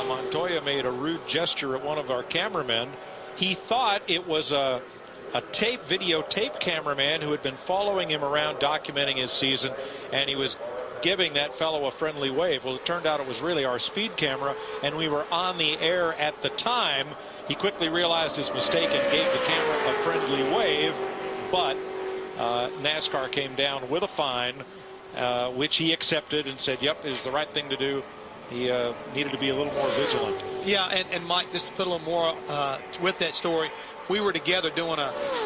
Montoya made a rude gesture at one of our cameramen. He thought it was a videotape cameraman who had been following him around documenting his season, and he was giving that fellow a friendly wave. Well, it turned out it was really our speed camera, and we were on the air at the time. He quickly realized his mistake and gave the camera a friendly wave, but NASCAR came down with a fine, which he accepted and said, yep, it is the right thing to do. He needed to be a little more vigilant. Yeah, and Mike, just to put a little more with that story, we were together doing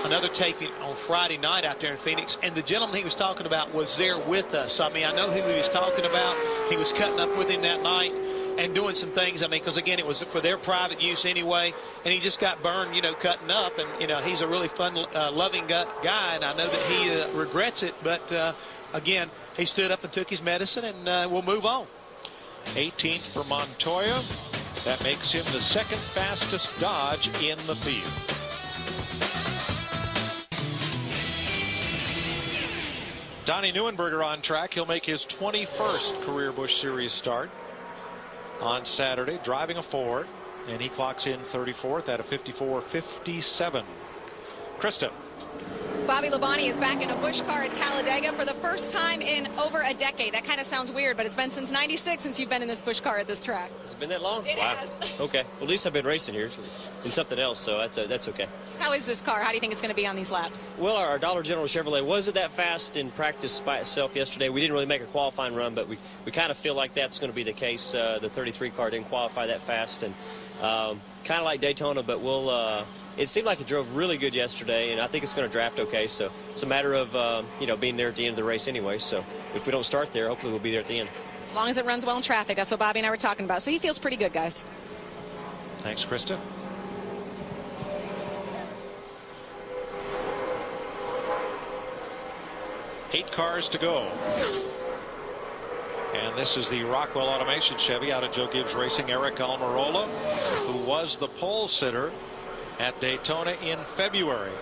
another taping on Friday night out there in Phoenix, and the gentleman he was talking about was there with us. So, I mean, I know who he was talking about. He was cutting up with him that night and doing some things. I mean, because, again, it was for their private use anyway, and he just got burned, cutting up. And, he's a really fun, loving guy, and I know that he regrets it. But, again, he stood up and took his medicine, and we'll move on. 18th for Montoya. That makes him the second fastest Dodge in the field. Donnie Neuenberger on track. He'll make his 21st career Busch Series start on Saturday, driving a Ford, and he clocks in 34th at a 54.57. Krista. Bobby Labonte is back in a Busch car at Talladega for the first time in over a decade. That kind of sounds weird, but it's been since '96 since you've been in this Busch car at this track. Has it been that long? It has. Okay. Well, at least I've been racing here in something else, so that's okay. How is this car? How do you think it's going to be on these laps? Well, our Dollar General Chevrolet wasn't that fast in practice by itself yesterday. We didn't really make a qualifying run, but we kind of feel like that's going to be the case. The 33 car didn't qualify that fast, and kind of like Daytona, but we'll... It seemed like it drove really good yesterday, and I think it's going to draft okay. So it's a matter of, being there at the end of the race anyway. So if we don't start there, hopefully we'll be there at the end. As long as it runs well in traffic. That's what Bobby and I were talking about. So he feels pretty good, guys. Thanks, Krista. Eight cars to go. And this is the Rockwell Automation Chevy out of Joe Gibbs Racing. Eric Almirola, who was the pole sitter at Daytona in February.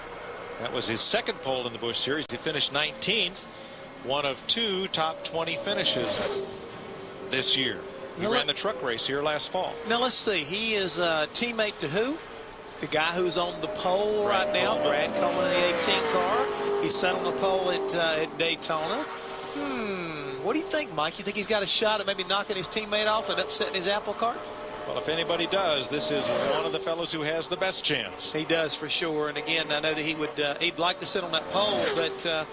That was his second pole in the Busch Series. He finished 19th, one of two top 20 finishes this year. He ran the truck race here last fall. Now let's see. He is a teammate to who? The guy who's on the pole right now, Brad Coleman in the 18 car. He's sat on the pole at Daytona. What do you think, Mike? You think he's got a shot at maybe knocking his teammate off and upsetting his apple cart? Well, if anybody does, this is one of the fellows who has the best chance. He does, for sure. And again, I know that he'd like to sit on that pole, but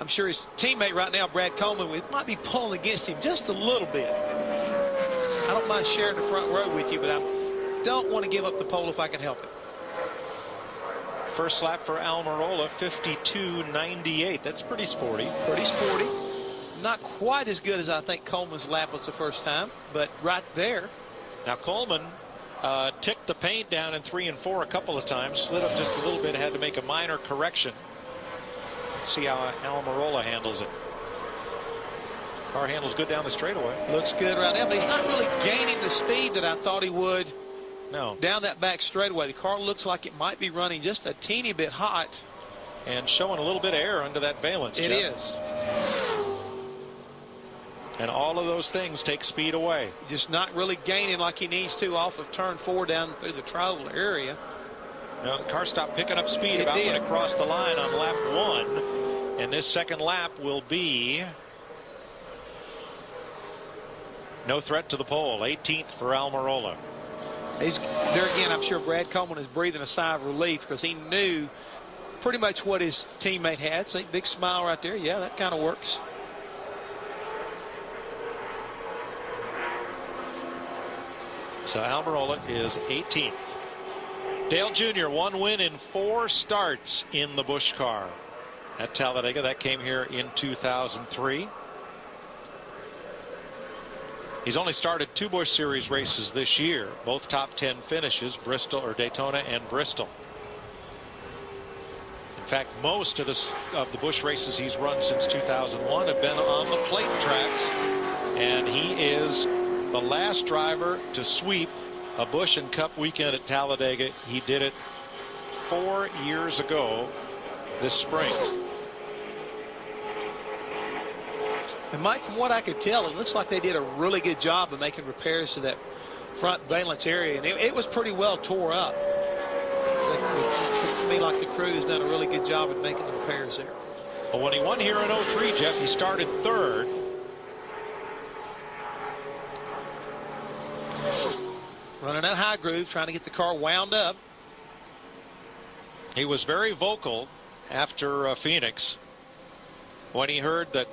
I'm sure his teammate right now, Brad Coleman, might be pulling against him just a little bit. I don't mind sharing the front row with you, but I don't want to give up the pole if I can help it. First lap for Almirola, 52.98. That's pretty sporty. Pretty sporty. Not quite as good as I think Coleman's lap was the first time, but right there. Now Coleman ticked the paint down in 3 and 4 a couple of times, slid up just a little bit, had to make a minor correction. Let's see how Almirola handles it. Car handles good down the straightaway. Looks good right now, but he's not really gaining the speed that I thought he would. No. Down that back straightaway. The car looks like it might be running just a teeny bit hot. And showing a little bit of air under that valence. It is. And all of those things take speed away. Just not really gaining like he needs to off of turn 4 down through the travel area. No, the car stopped picking up speed when it crossed the line on lap 1. And this second lap will be no threat to the pole. 18th for Almirola. There again, I'm sure Brad Coleman is breathing a sigh of relief because he knew pretty much what his teammate had. See, big smile right there. Yeah, that kind of works. So Almirola is 18th. Dale Jr., 1 win in 4 starts in the Busch car at Talladega. That came here in 2003. He's only started 2 Busch Series races this year, both top 10 finishes, Daytona and Bristol. In fact, most of the Busch races he's run since 2001 have been on the plate tracks, and he is the last driver to sweep a Busch and Cup weekend at Talladega. He did it 4 years ago this spring. And Mike, from what I could tell, it looks like they did a really good job of making repairs to that front valence area, and it was pretty well tore up. It looks to me like the crew has done a really good job of making the repairs there. Well, when he won here in 03, Jeff, he started 3rd. Running that high groove, trying to get the car wound up. He was very vocal after Phoenix when he heard that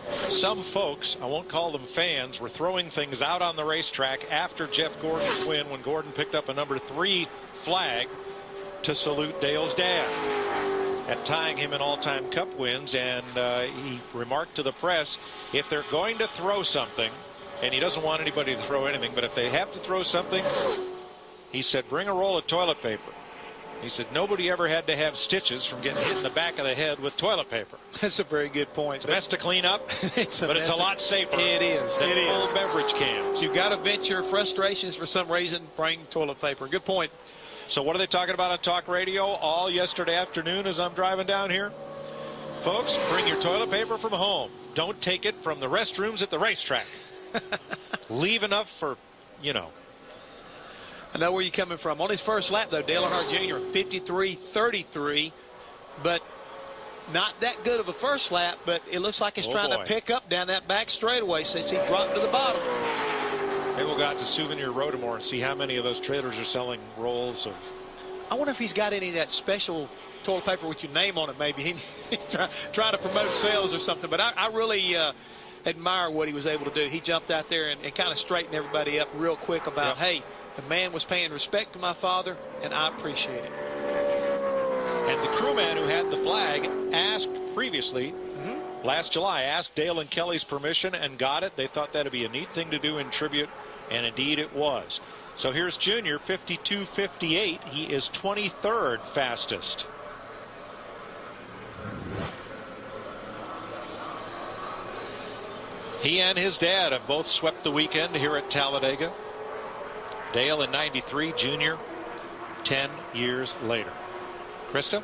some folks, I won't call them fans, were throwing things out on the racetrack after Jeff Gordon's win when Gordon picked up a number 3 flag to salute Dale's dad at tying him in all-time Cup wins. And he remarked to the press, if they're going to throw something, and he doesn't want anybody to throw anything, but if they have to throw something, he said, bring a roll of toilet paper. He said nobody ever had to have stitches from getting hit in the back of the head with toilet paper. That's a very good point. It's a mess to clean up, but it's a lot safer. It is. Than full beverage cans. You've got to vent your frustrations for some reason. Bring toilet paper. Good point. So what are they talking about on talk radio all yesterday afternoon as I'm driving down here? Folks, bring your toilet paper from home. Don't take it from the restrooms at the racetrack. Leave enough for, you know. I know where you're coming from. On his first lap, though, Dale Earnhardt Jr., 53.33, but not that good of a first lap, but it looks like he's trying to pick up down that back straightaway since he dropped to the bottom. Maybe we'll go out to Souvenir Row tomorrow and see how many of those traders are selling rolls of. I wonder if he's got any of that special toilet paper with your name on it, maybe. He's trying to promote sales or something, but I really admire what he was able to do. He jumped out there and kind of straightened everybody up real quick about, hey, the man was paying respect to my father, and I appreciate it. And the crewman who had the flag asked previously, last July, asked Dale and Kelly's permission and got it. They thought that would be a neat thing to do in tribute, and indeed it was. So here's Junior, 52.58. He is 23rd fastest. He and his dad have both swept the weekend here at Talladega. Dale in 93, Junior 10 years later. Krista?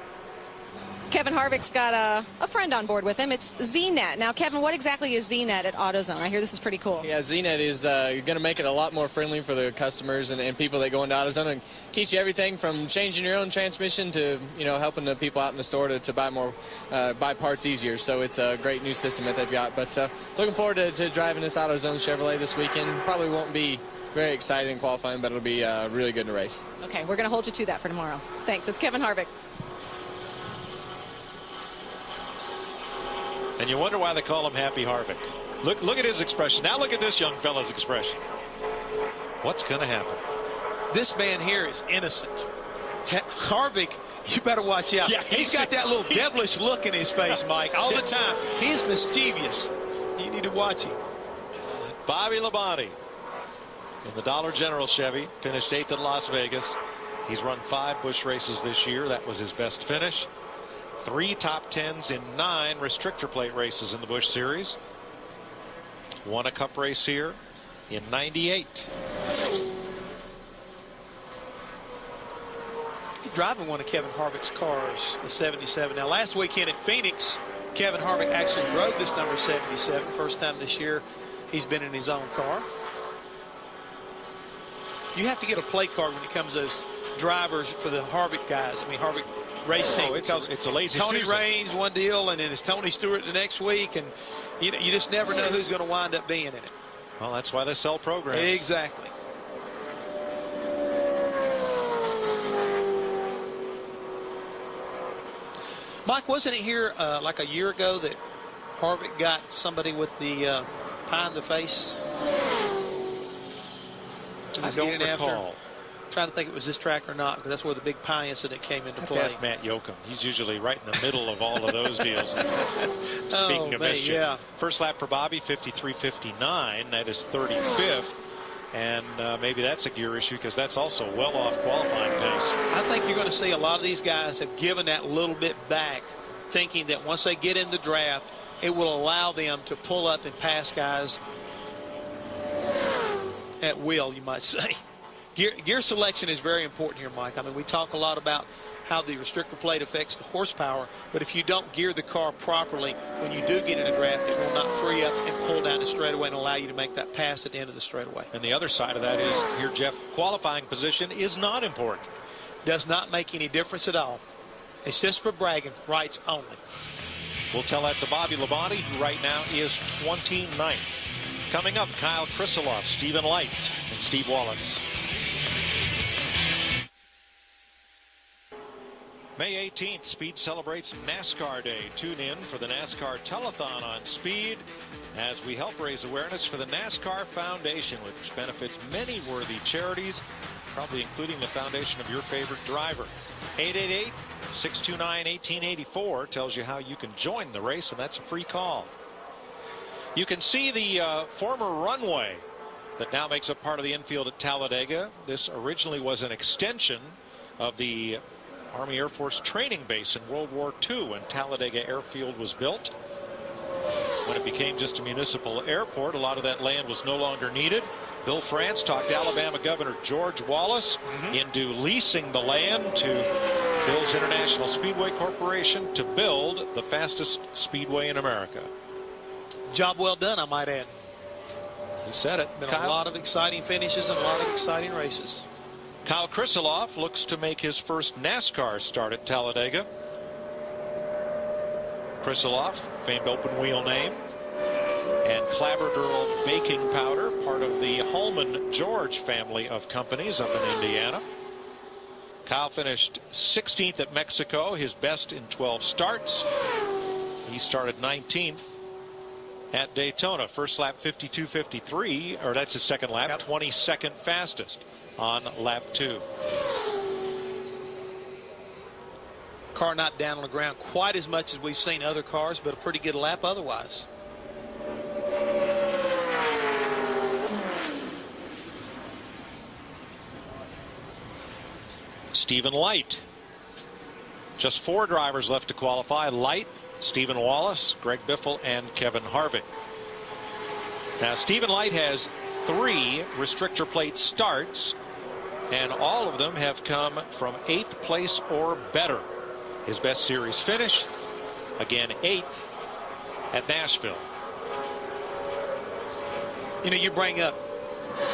Kevin Harvick's got a friend on board with him. It's ZNet. Now, Kevin, what exactly is ZNet at AutoZone? I hear this is pretty cool. Yeah, ZNet is going to make it a lot more friendly for the customers and people that go into AutoZone, and teach you everything from changing your own transmission to, you know, helping the people out in the store to buy more, buy parts easier. So it's a great new system that they've got. But looking forward to driving this AutoZone Chevrolet this weekend. Probably won't be very exciting in qualifying, but it'll be really good in the race. Okay, we're going to hold you to that for tomorrow. Thanks. It's Kevin Harvick. And you wonder why they call him Happy Harvick. Look at his expression. Now look at this young fella's expression. What's going to happen? This man here is innocent. Harvick, you better watch out. Yeah, he's got that little devilish look in his face, Mike, all the time. He's mischievous. You need to watch him. Bobby Labonte in the Dollar General Chevy finished 8th at Las Vegas. He's run 5 Busch races this year. That was his best finish. 3 top 10s in 9 restrictor plate races in the Busch Series. Won a Cup race here in '98. He's driving one of Kevin Harvick's cars, the 77. Now, last weekend at Phoenix, Kevin Harvick actually drove this number 77. First time this year he's been in his own car. You have to get a plate card when it comes to those drivers for the Harvick guys. I mean, Harvick race team. It's a lazy Tony season. Raines one deal, and then it's Tony Stewart the next week, and you just never know who's going to wind up being in it. Well, that's why they sell programs. Exactly. Mike, wasn't it here like a year ago that Harvick got somebody with the pie in the face? I don't recall. Trying to think if it was this track or not, because that's where the big pie incident came into play. Ask Matt Yoakum. He's usually right in the middle of all of those deals. Speaking of mischief. Yeah. First lap for Bobby, 53.59. That is 35th. And maybe that's a gear issue because that's also well off qualifying pace. I think you're going to see a lot of these guys have given that little bit back, thinking that once they get in the draft, it will allow them to pull up and pass guys at will, you might say. Gear selection is very important here, Mike. I mean, we talk a lot about how the restrictor plate affects the horsepower, but if you don't gear the car properly, when you do get in a draft, it will not free up and pull down the straightaway and allow you to make that pass at the end of the straightaway. And the other side of that is, here, Jeff, qualifying position is not important. Does not make any difference at all. It's just for bragging rights only. We'll tell that to Bobby Labonte, who right now is 29th. Coming up, Kyle Krisolov, Stephen Light, and Steve Wallace. May 18th, Speed celebrates NASCAR Day. Tune in for the NASCAR Telethon on Speed as we help raise awareness for the NASCAR Foundation, which benefits many worthy charities, probably including the foundation of your favorite driver. 888-629-1884 tells you how you can join the race, and that's a free call. You can see the former runway that now makes up part of the infield at Talladega. This originally was an extension of the Army Air Force training base in World War II when Talladega Airfield was built. When it became just a municipal airport, a lot of that land was no longer needed. Bill France talked Alabama Governor George Wallace into leasing the land to Bill's International Speedway Corporation to build the fastest speedway in America. Job well done, I might add. You said it. Been a lot of exciting finishes and a lot of exciting races. Kyle Krisolov looks to make his first NASCAR start at Talladega. Krisolov, famed open wheel name, and Clabbergirl baking powder, part of the Holman George family of companies up in Indiana. Kyle finished 16th at Mexico, his best in 12 starts. He started 19th at Daytona. First lap 52.53, or that's his second lap, 22nd fastest on lap 2. Car not down on the ground quite as much as we've seen other cars, but a pretty good lap otherwise. Stephen Light. Just 4 drivers left to qualify. Light, Stephen Wallace, Greg Biffle, and Kevin Harvick. Now, Stephen Light has 3 restrictor plate starts, and all of them have come from 8th place or better. His best series finish, again 8th at Nashville. You know, you bring up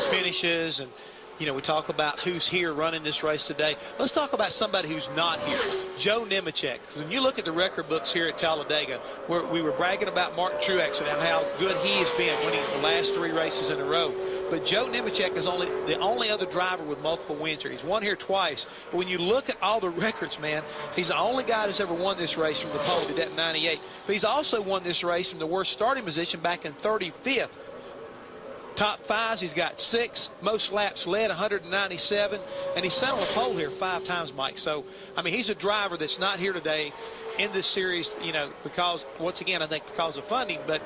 finishes and we talk about who's here running this race today. Let's talk about somebody who's not here, Joe Nemechek. When you look at the record books here at Talladega, where we were bragging about Martin Truex and how good he has been winning the last 3 races in a row. But Joe Nemechek is the only other driver with multiple wins here. He's won here twice. But when you look at all the records, man, he's the only guy that's ever won this race from the pole. Did that in 98. But he's also won this race from the worst starting position back in 35th. Top 5s, he's got 6. Most laps led, 197. And he's sat on the pole here 5 times, Mike. So, I mean, he's a driver that's not here today in this series, because, once again, I think because of funding, but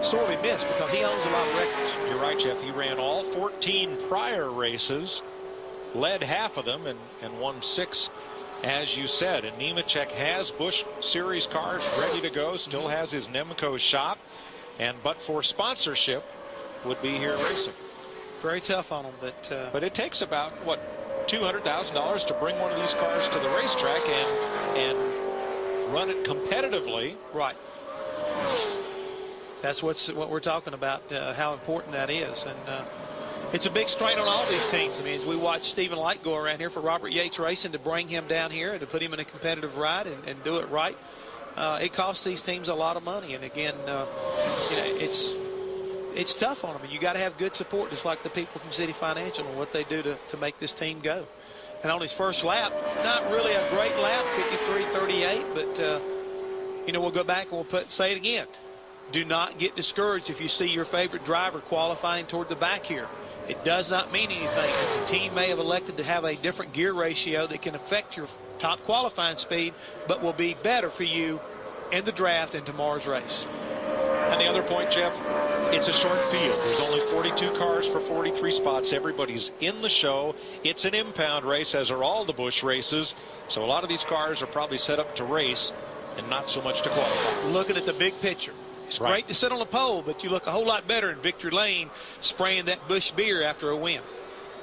sorely missed because he owns a lot of records. You're right, Jeff. He ran all 14 prior races, led half of them, and won 6, as you said. And Nemechek has Busch Series cars ready to go, still has his Nemco shop, but for sponsorship, would be here racing. Very tough on him, but it takes about $200,000 to bring one of these cars to the racetrack and run it competitively. Right. That's what we're talking about, how important that is. And it's a big strain on all these teams. I mean, as we watch Stephen Light go around here for Robert Yates Racing to bring him down here and to put him in a competitive ride and do it right, it costs these teams a lot of money. And again, it's tough on them. And you got to have good support, just like the people from City Financial and what they do to make this team go. And on his first lap, not really a great lap, 53.38, but we'll go back and we'll say it again. Do not get discouraged if you see your favorite driver qualifying toward the back here. It does not mean anything. The team may have elected to have a different gear ratio that can affect your top qualifying speed, but will be better for you in the draft in tomorrow's race. And the other point, Jeff, it's a short field. There's only 42 cars for 43 spots. Everybody's in the show. It's an impound race, as are all the Busch races. So a lot of these cars are probably set up to race and not so much to qualify. Looking at the big picture. It's great to sit on the pole, but you look a whole lot better in victory lane spraying that Busch beer after a win.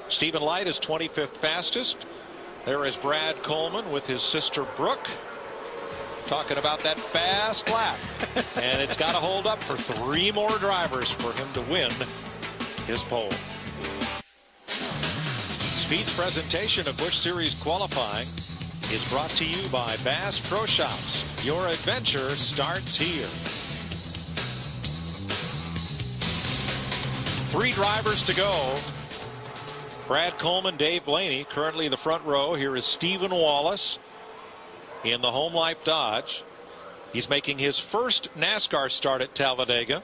Stephen Light is 25th fastest. There is Brad Coleman with his sister Brooke talking about that fast lap. And it's got to hold up for 3 more drivers for him to win his pole. Speed's presentation of Busch Series qualifying is brought to you by Bass Pro Shops. Your adventure starts here. 3 drivers to go. Brad Coleman, Dave Blaney, currently the front row. Here is Stephen Wallace in the Home Life Dodge. He's making his first NASCAR start at Talladega.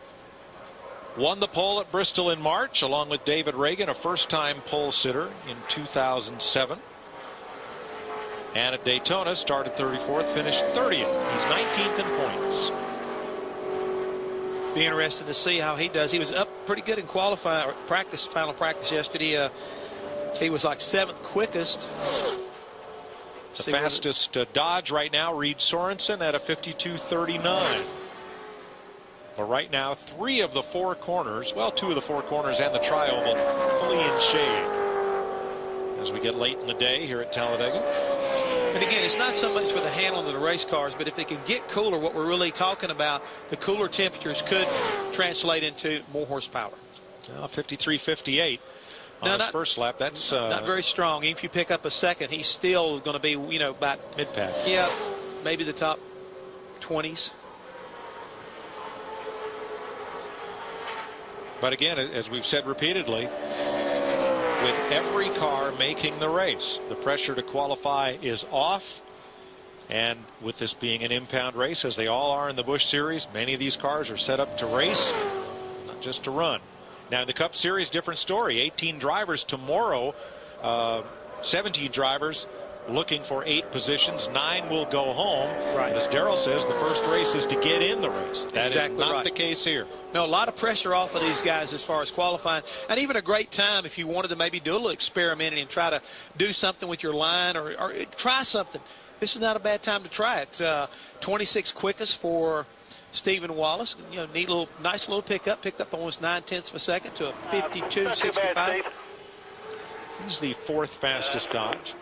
Won the pole at Bristol in March, along with David Reagan, a first-time pole sitter in 2007. And at Daytona, started 34th, finished 30th. He's 19th in points. Be interested to see how he does. He was up pretty good in qualifying or final practice yesterday. He was like 7th quickest. The fastest Dodge right now, Reed Sorensen at a 52.39. But right now, 3 of the 4 corners, well, 2 of the 4 corners and the tri-oval fully in shade as we get late in the day here at Talladega. And again, it's not so much for the handling of the race cars, but if it can get cooler, what we're really talking about, the cooler temperatures could translate into more horsepower. 53.58 on his first lap. That's not very strong. Even if you pick up a second, he's still going to be, about mid-pack. Yeah, maybe the top 20s. But again, as we've said repeatedly, with every car making the race, the pressure to qualify is off. And with this being an impound race, as they all are in the Busch Series, many of these cars are set up to race, not just to run. Now, in the Cup Series, different story. 18 drivers tomorrow, 17 drivers looking for 8 positions. 9 will go home. Right. And as Darrell says, the first race is to get in the race. That exactly is not right. the case here. No, a lot of pressure off of these guys as far as qualifying. And even a great time if you wanted to maybe do a little experimenting and try to do something with your line or try something. This is not a bad time to try it. 26 quickest for Stephen Wallace. Nice little pickup. Picked up almost 9/10 of a second to a 52.65. He's the 4th fastest Dodge.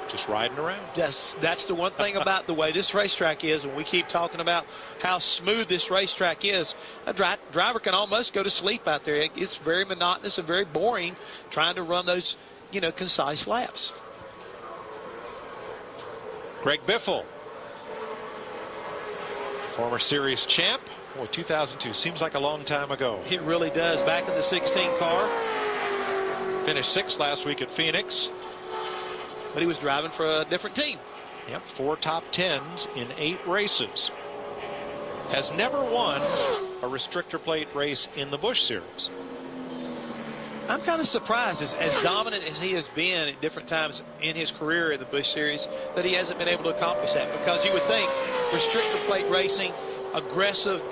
Just riding around. That's the one thing about the way this racetrack is, and we keep talking about how smooth this racetrack is. A driver can almost go to sleep out there. It's very monotonous and very boring trying to run those, concise laps. Greg Biffle, former series champ. Boy, 2002 seems like a long time ago. It really does. Back in the 16 car. Finished 6th last week at Phoenix. But he was driving for a different team. Yep, 4 top 10s in 8 races. Has never won a restrictor plate race in the Busch Series. I'm kind of surprised, as dominant as he has been at different times in his career in the Busch Series, that he hasn't been able to accomplish that. Because you would think restrictor plate racing, aggressive,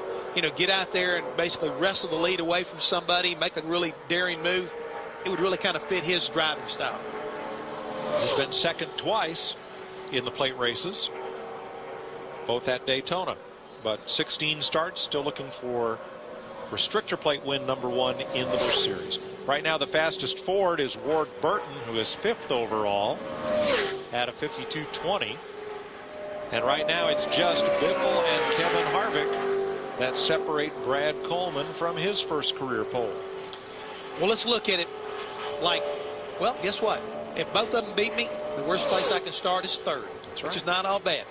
get out there and basically wrestle the lead away from somebody, make a really daring move. It would really kind of fit his driving style. He's been second twice in the plate races, both at Daytona. But 16 starts, still looking for restrictor plate win #1 in the Busch Series. Right now, the fastest Ford is Ward Burton, who is 5th overall at a 52.20. And right now, it's just Biffle and Kevin Harvick that separate Brad Coleman from his first career pole. Well, let's look at it like, well, guess what? If both of them beat me, the worst place I can start is 3rd, which is not all bad.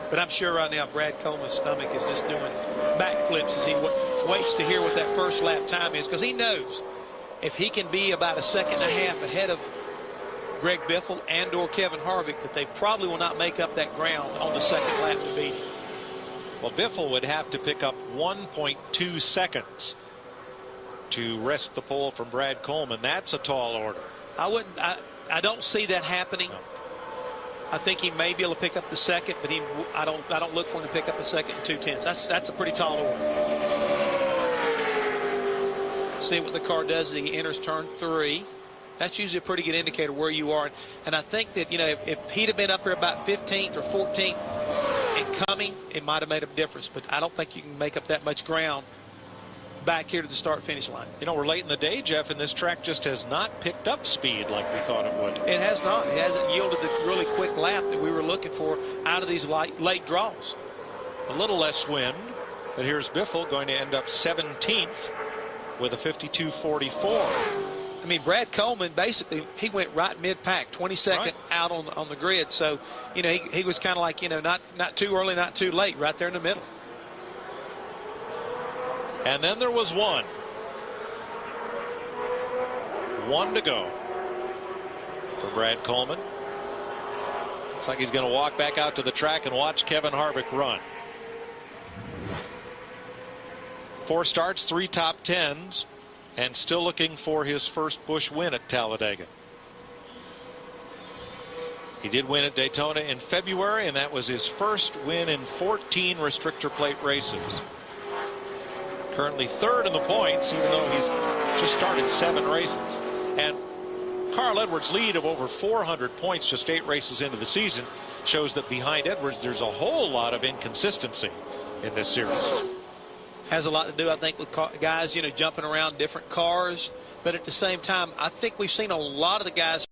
But I'm sure right now Brad Coleman's stomach is just doing backflips as he waits to hear what that first lap time is, because he knows if he can be about a second and a half ahead of Greg Biffle and or Kevin Harvick, that they probably will not make up that ground on the second lap to beat him. Well, Biffle would have to pick up 1.2 seconds to wrest the pole from Brad Coleman. That's a tall order. I don't see that happening. No. I think he may be able to pick up the second, but I don't look for him to pick up the second in 2/10. That's a pretty tall order. See what the car does as he enters turn 3. That's usually a pretty good indicator where you are. And I think that, if he'd have been up here about 15th or 14th and coming, it might have made a difference. But I don't think you can make up that much ground back here to the start-finish line. We're late in the day, Jeff, and this track just has not picked up speed like we thought it would. It has not. It hasn't yielded the really quick lap that we were looking for out of these late draws. A little less wind, but here's Biffle going to end up 17th with a 52.44. I mean, Brad Coleman, basically, he went right mid-pack, 22nd out on the grid. So, he was kind of like, not too early, not too late, right there in the middle. And then there was one to go for Brad Coleman. Looks like he's going to walk back out to the track and watch Kevin Harvick run. 4 starts, 3 top 10s, and still looking for his first Busch win at Talladega. He did win at Daytona in February, and that was his first win in 14 restrictor plate races. Currently 3rd in the points, even though he's just started 7 races. And Carl Edwards' lead of over 400 points just 8 races into the season shows that behind Edwards there's a whole lot of inconsistency in this series. Has a lot to do, I think, with guys, jumping around different cars. But at the same time, I think we've seen a lot of the guys